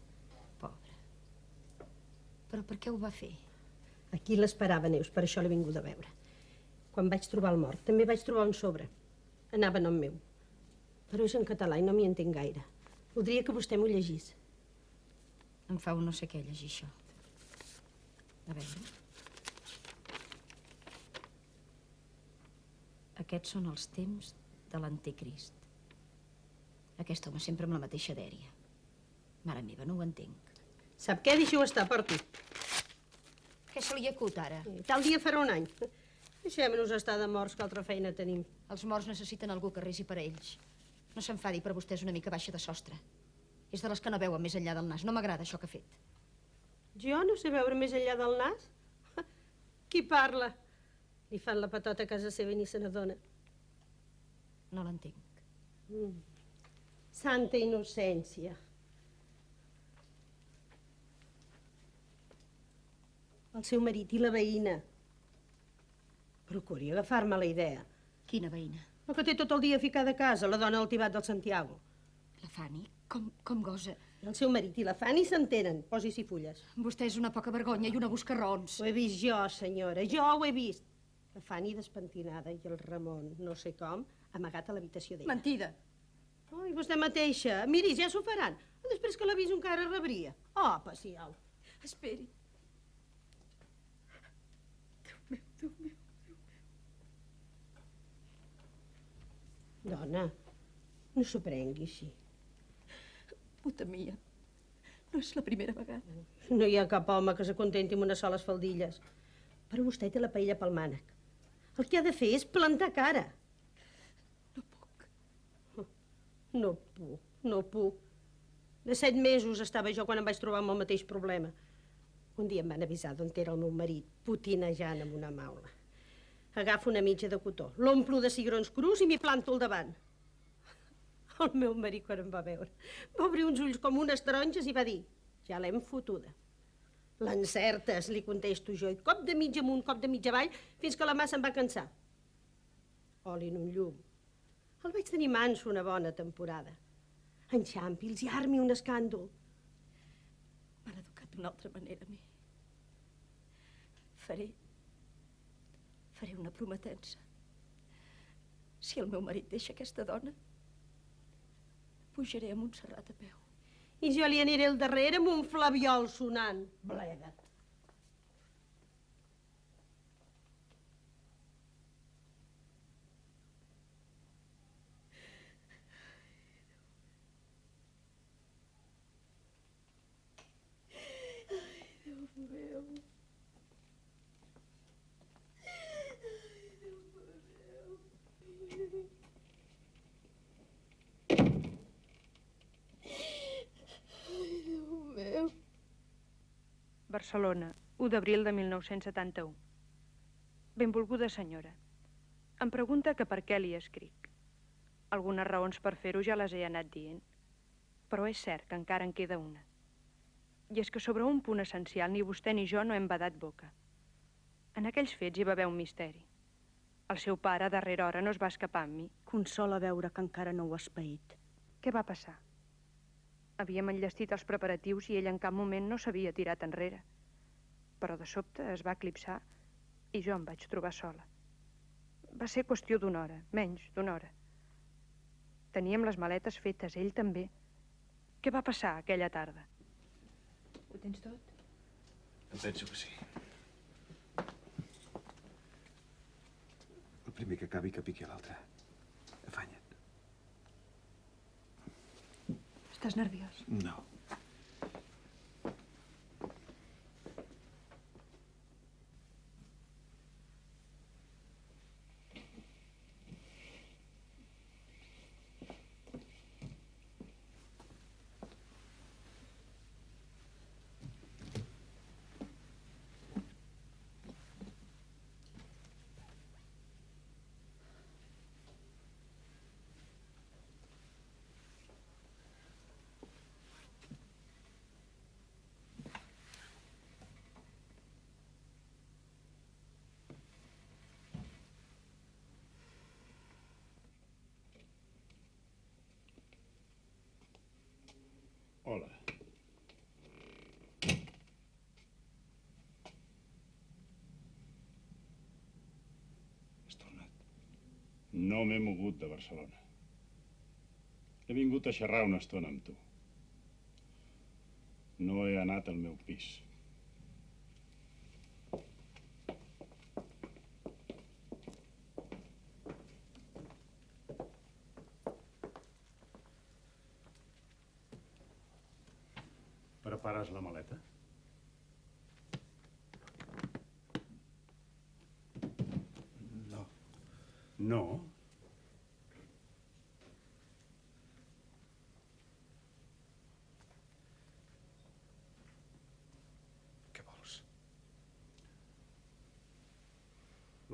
Pobre. Però per què ho va fer? Aquí l'esperava, Neus, per això l'he vingut a veure. Quan vaig trobar el mort, també vaig trobar un sobre. Anava a nom meu. Però és en català i no m'hi entenc gaire. Voldria que vostè m'ho llegís. Em fa un no sé què llegir això. A veure... Aquests són els temps de l'anticrist. Aquest home sempre amb la mateixa dèria. Mare meva, no ho entenc. Sap què? Deixi-ho estar, porti. Què se li acut, ara? Tal dia farà un any. Deixem-nos estar de morts, que altra feina tenim. Els morts necessiten algú que resi per ells. No s'enfadi, però vostè és una mica baixa de sostre. És de les que no veuen més enllà del nas. No m'agrada això que ha fet. Jo no sé veure més enllà del nas? Qui parla? Li fan la patota a casa seva i ni se n'adona. No l'entenc. Santa innocència. El seu marit i la veïna. Procuri agafar-me la idea. Quina veïna? La que té tot el dia ficada a casa, la dona del tibat del Santiago. La Fanny? Com gosa? El seu marit i la Fanny s'entenen. Posi-s'hi fulles. Vostè és una poca vergonya i una buscarrons. Ho he vist jo, senyora, jo ho he vist. La Fanny despentinada i el Ramon, no sé com, amagat a l'habitació d'ella. Mentida. Oh, i vostè mateixa. Miri, ja s'ho faran. Després que l'avís encara rebria. Oh, passiau. Esperi. Déu meu. Dona, no s'ho prengui així. Puta mia, no és la primera vegada. No hi ha cap home que s'acontenti amb unes soles faldilles. Però vostè té la paella pel mànec. El que ha de fer és plantar cara. No puc. No puc. De 7 mesos estava jo quan em vaig trobar amb el mateix problema. Un dia em van avisar d'on era el meu marit, putinejant amb una maula. Agafo una mitja de cotó, l'omplo de cigrons crus i m'hi planto al davant. El meu marit, quan em va veure, va obrir uns ulls com unes taronges i va dir: ja l'hem fotuda. L'encertes, li contesto jo, i cop de mig amunt, cop de mig avall, fins que la mà se'n va cansar. Oli en un llum. El vaig tenir manso una bona temporada. Enxampi'ls i armi un escàndol. M'han educat d'una altra manera a mi. Faré una prometença. Si el meu marit deixa aquesta dona, pujaré a Montserrat a peu. I jo li aniré al darrere amb un flabiol sonant. Blega't. Barcelona, 1 d'abril de 1971. Benvolguda senyora, em pregunta que per què li escric. Algunes raons per fer-ho ja les he anat dient, però és cert que encara en queda una. I és que sobre un punt essencial ni vostè ni jo no hem badat boca. En aquells fets hi va haver un misteri. El seu pare, a darrera hora, no es va escapar amb mi. Consola veure que encara no ho has paït. Què va passar? Havíem enllestit els preparatius i ell en cap moment no s'havia tirat enrere. Però de sobte es va eclipsar i jo em vaig trobar sola. Va ser qüestió d'una hora, menys d'una hora. Teníem les maletes fetes, ell també. Què va passar aquella tarda? Ho tens tot? Em penso que sí. El primer que acabi que piqui l'altre. Afanya't. Estàs nerviós? No. Hola. Has tornat. No m'he mogut de Barcelona. He vingut a xerrar una estona amb tu. No he anat al meu pis. Prepares la maleta? No. No?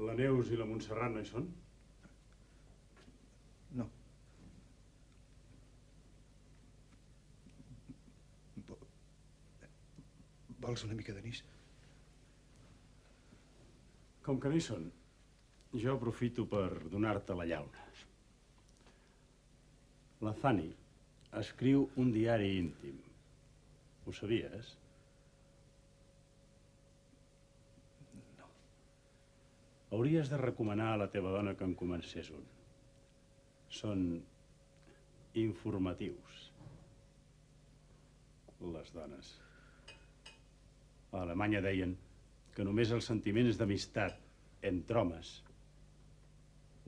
La Neus i la Montserrat no hi són? No. Vols una mica d'anís? Com que no hi són, jo aprofito per donar-te la llauna. La Fanny escriu un diari íntim. Ho sabies? No. Hauries de recomanar a la teva dona que en comencés un. Són informatius. Les dones. A Alemanya deien que només els sentiments d'amistat entre homes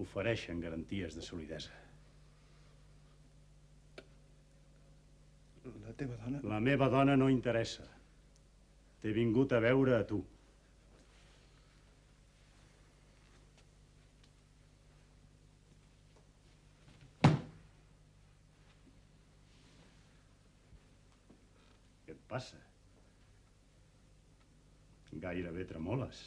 ofereixen garanties de solidesa. La teva dona... La meva dona no interessa. T'he vingut a veure a tu. Què et passa? Gairebé tremoles.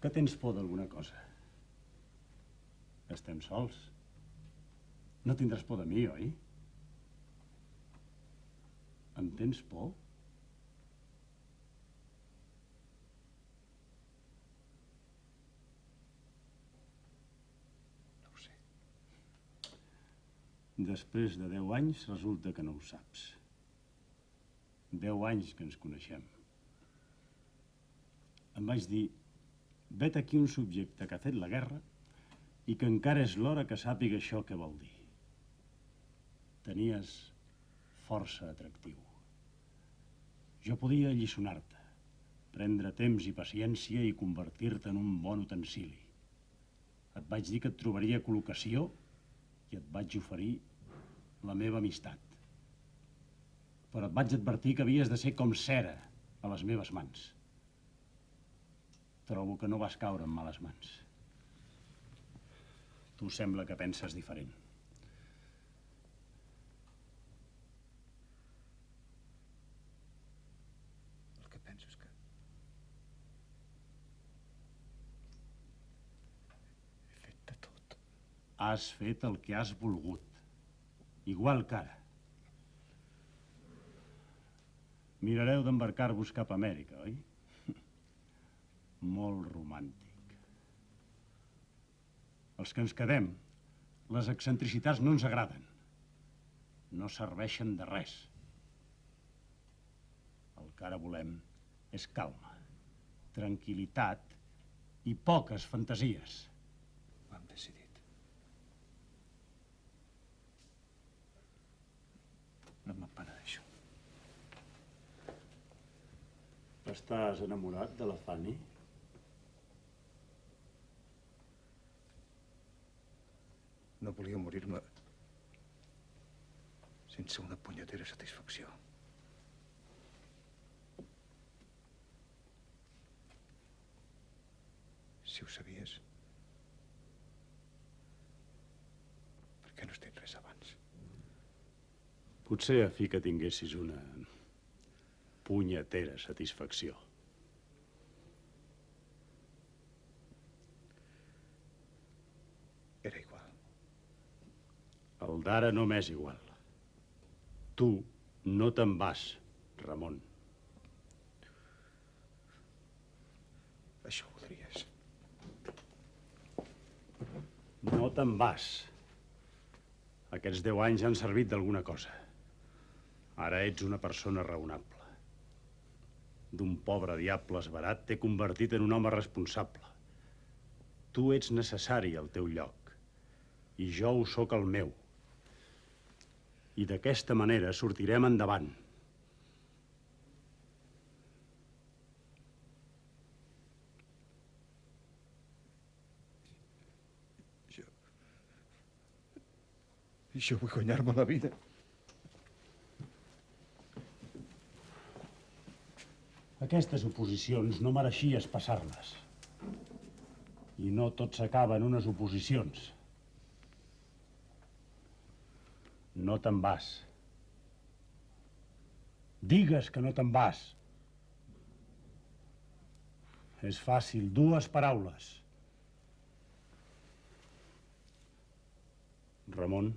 Que tens por d'alguna cosa? Estem sols. No tindràs por de mi, oi? En tens por? No ho sé. Després de 10 anys resulta que no ho saps. 10 anys que ens coneixem. Em vaig dir, vet aquí un subjecte que ha fet la guerra i que encara és l'hora que sàpiga això què vol dir. Tenies força atractiu. Jo podia alliçonar-te, prendre temps i paciència i convertir-te en un bon utensili. Et vaig dir que et trobaria col·locació i et vaig oferir la meva amistat. Però et vaig advertir que havies de ser com cera a les meves mans. Trobo que no vas caure en males mans. Tu sembla que penses diferent. El que penso és que... he fet de tot. Has fet el que has volgut. Igual que ara. Mirareu d'embarcar-vos cap a Amèrica, oi? Molt romàntic. Els que ens quedem, les excentricitats no ens agraden. No serveixen de res. El que ara volem és calma, tranquil·litat i poques fantasies. Ho hem decidit. No me'n penedeixo. Estàs enamorat de la Fanny? No volia morir-me sense una punyetera satisfacció. Si ho sabies, per què no has dit res abans? Potser a fi que tinguessis una punyetera satisfacció. Era igual. El d'ara no m'és igual. Tu no te'n vas, Ramon. Això ho voldries. No te'n vas. Aquests 10 anys han servit d'alguna cosa. Ara ets una persona raonable. D'un pobre diable esverat t'he convertit en un home responsable. Tu ets necessari al teu lloc i jo ho sóc al meu. I d'aquesta manera sortirem endavant. Jo vull guanyar-me la vida. Aquestes oposicions no mereixies passar-les. I no tot s'acaba en unes oposicions. No te'n vas. Digues que no te'n vas. És fàcil, 2 paraules. Ramon,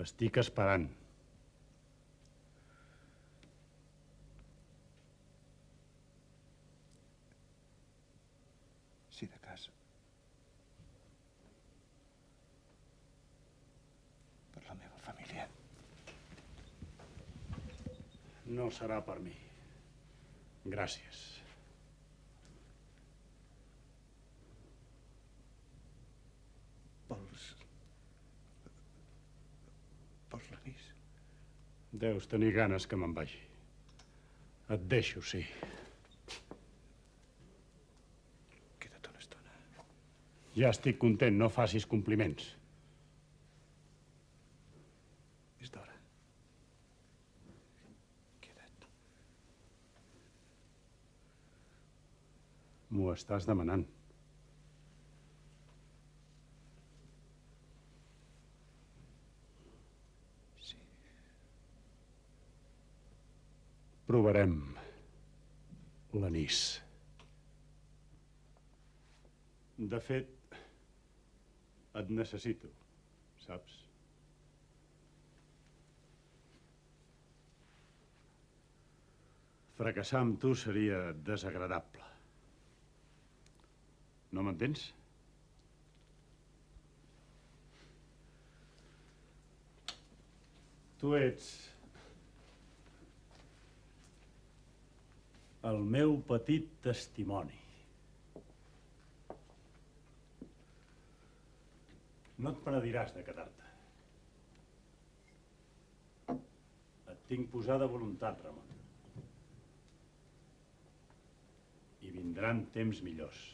estic esperant. Si de cas. Per la meva família. No serà per mi. Gràcies. Vols l'anís? Deus tenir ganes que me'n vagi. Et deixo, sí. Queda't una estona. Ja estic content, no facis compliments. És d'hora. Queda't. M'ho estàs demanant. Provarem l'anís. De fet, et necessito, saps? Fracassar amb tu seria desagradable. No m'entens? Tu ets el meu petit testimoni. No et penediràs de quedar-te. Et tinc posada voluntat, Ramon. I vindran temps millors.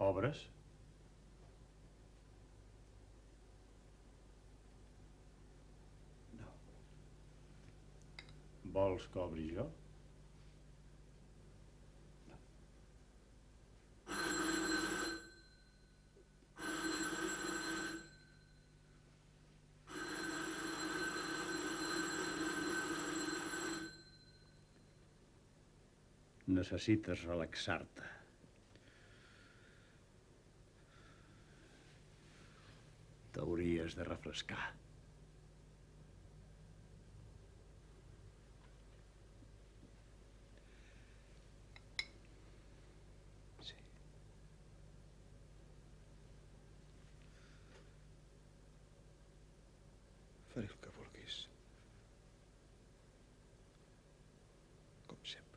Obres? No. Vols que obri jo? No. Necessites relaxar-te. T'hauries de refrescar. Sí. Faré el que vulguis. Com sempre.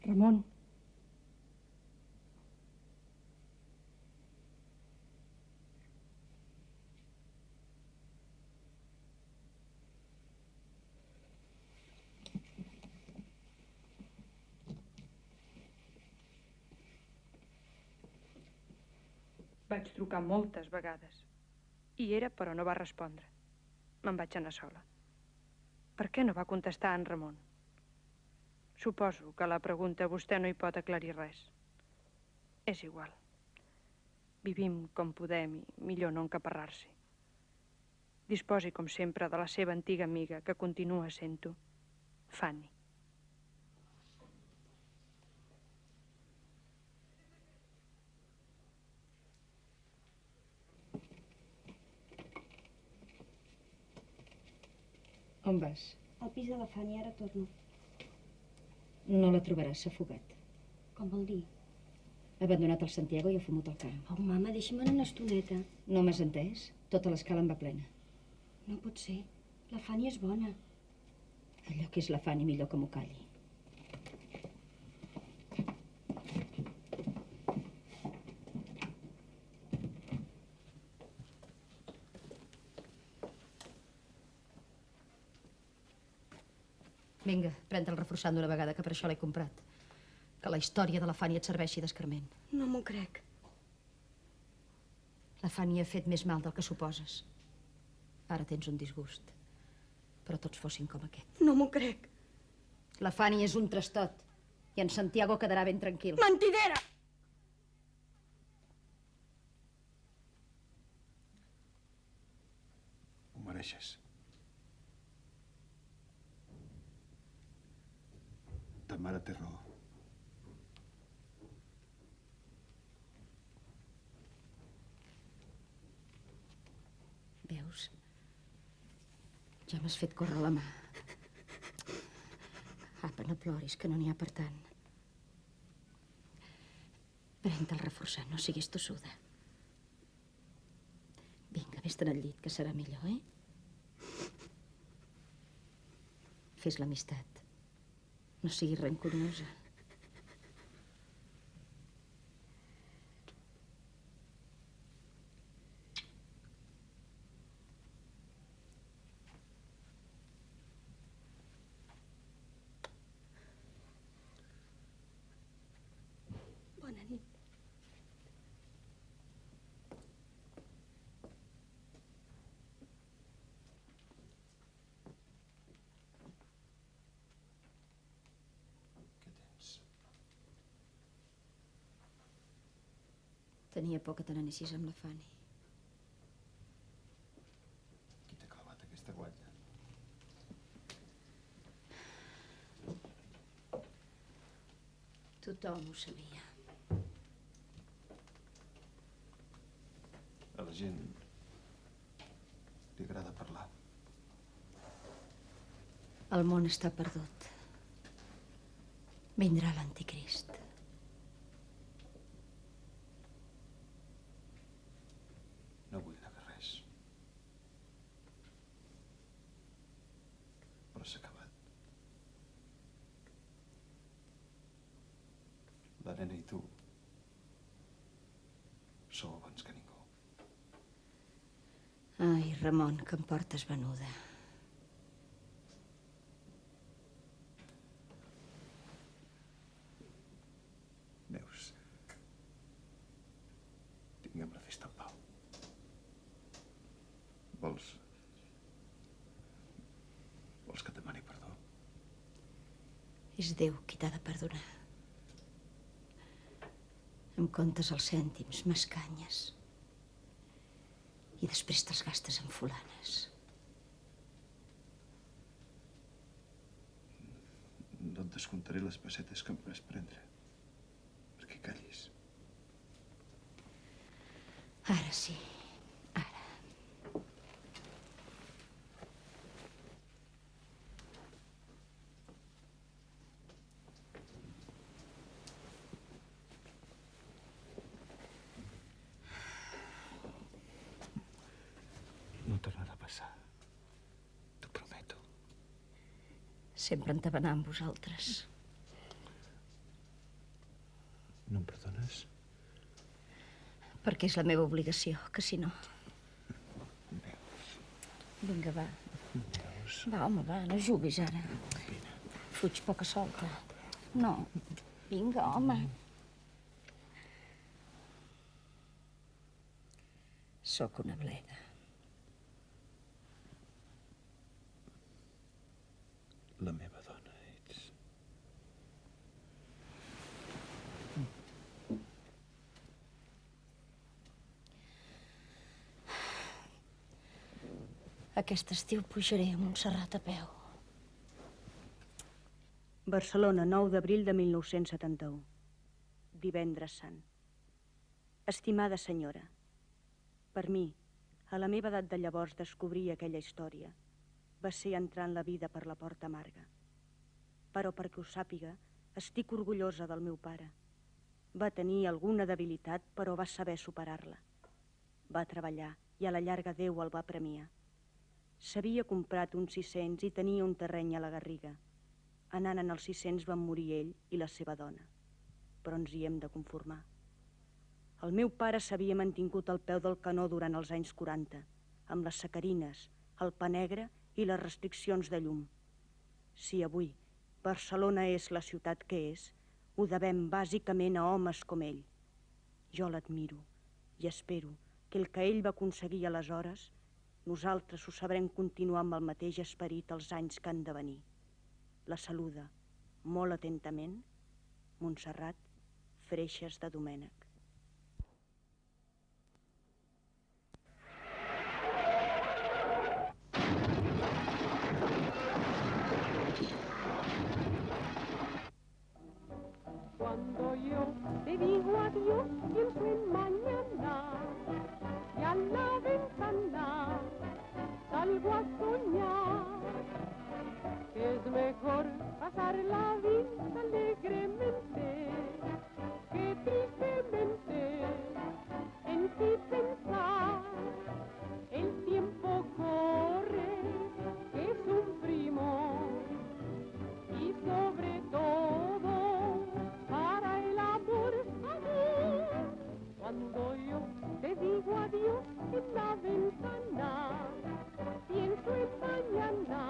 Ramon. Vaig trucar moltes vegades. Hi era, però no va respondre. Me'n vaig anar sola. Per què no va contestar en Ramon? Suposo que a la pregunta vostè no hi pot aclarir res. És igual. Vivim com podem i millor no encaparrar-s'hi. Disposi, com sempre, de la seva antiga amiga, que continua sent-ho, Fanny. On vas? Al pis de la Fanny, ara torno. No la trobaràs, s'ha fugat. Com vol dir? Ha abandonat el Santiago i ha fumut el camp. Oh, mama, deixa'm una estoneta. No m'has entès? Tota l'escala en va plena. No pot ser. La Fanny és bona. Allò que és la Fanny, millor que m'ho calli. Vinga, pren-te el reforçant d'una vegada, que per això l'he comprat. Que la història de la Fanny et serveixi d'escarment. No m'ho crec. La Fanny ha fet més mal del que suposes. Ara tens un disgust. Però tots fossin com aquest. No m'ho crec. La Fanny és un trastot. I en Santiago quedarà ben tranquil. Mentidera! Ho mereixes. Ta mare té raó. Veus? Ja m'has fet córrer la mà. Apa, no ploris, que no n'hi ha per tant. Pren-te el reforçant, no siguis tossuda. Vinga, vés-te'n al llit, que serà millor, Fes l'amistat. No siguis rancorosa. Bona nit. Què tens? Tenia por que te n'anessis amb la Fanny. Qui t'ha clavat aquesta guatlla? Tothom ho sabia. A la gent li agrada parlar. El món està perdut. Vindrà l'anticrist. No vull negar res. Però s'ha acabat. La nena i tu sou abans que ningú. Ai, Ramon, que em portes venuda. Neus, tinguem la festa en pau. Vols que et demani perdó? És Déu qui t'ha de perdonar. Em comptes els cèntims, m'escanyes. I després te'ls gastes en fulanes. No et descomptaré les pessetes que em vas prendre. Perquè callis. Ara sí, ara. No tornarà a passar. T'ho prometo. Sempre em tabanar amb vosaltres. No em perdones? Perquè és la meva obligació, que si no... Vinga, va. Va, home, va, no juguis ara. Fuig poca solta. No. Vinga, home. Sóc una bleda. La meva dona ets. Aquest estiu pujaré a Montserrat a peu. Barcelona, 9 d'abril de 1971. Divendres sant. Estimada senyora, per mi, a la meva edat de llavors descobrir aquella història va ser entrar en la vida per la porta amarga. Però perquè ho sàpiga, estic orgullosa del meu pare. Va tenir alguna debilitat, però va saber superar-la. Va treballar i a la llarga Déu el va premiar. S'havia comprat uns 600 i tenia un terreny a la Garriga. Anant en els 600 van morir ell i la seva dona. Però ens hi hem de conformar. El meu pare s'havia mantingut al peu del canó durant els anys 40, amb les sacarines, el pa negre i les restriccions de llum. Si avui Barcelona és la ciutat que és, ho devem bàsicament a homes com ell. Jo l'admiro i espero que el que ell va aconseguir aleshores, nosaltres ho sabrem continuar amb el mateix esperit els anys que han de venir. La saluda, molt atentament, Montserrat Freixas de Domènech. Cuando yo te digo adiós, pienso en mañana y a la ventana salgo a soñar que es mejor pasar la vida alegremente que tristemente en ti pensar. El tiempo corre, que sufrimos y sobre todo para el amor, amor. Cuando yo te digo adiós en la ventana, pienso en mañana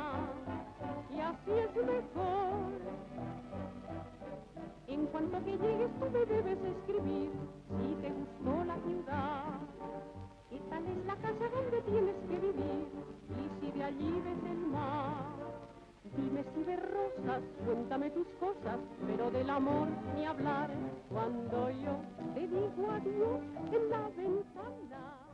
y así es mejor. En cuanto que llegues tú me debes escribir si te gustó la ciudad, y tal es la casa donde tienes que vivir, y si de allí ves el mar. Dime si ves rosas, cuéntame tus cosas, pero del amor ni hablar. Cuando yo te digo adiós en la ventana.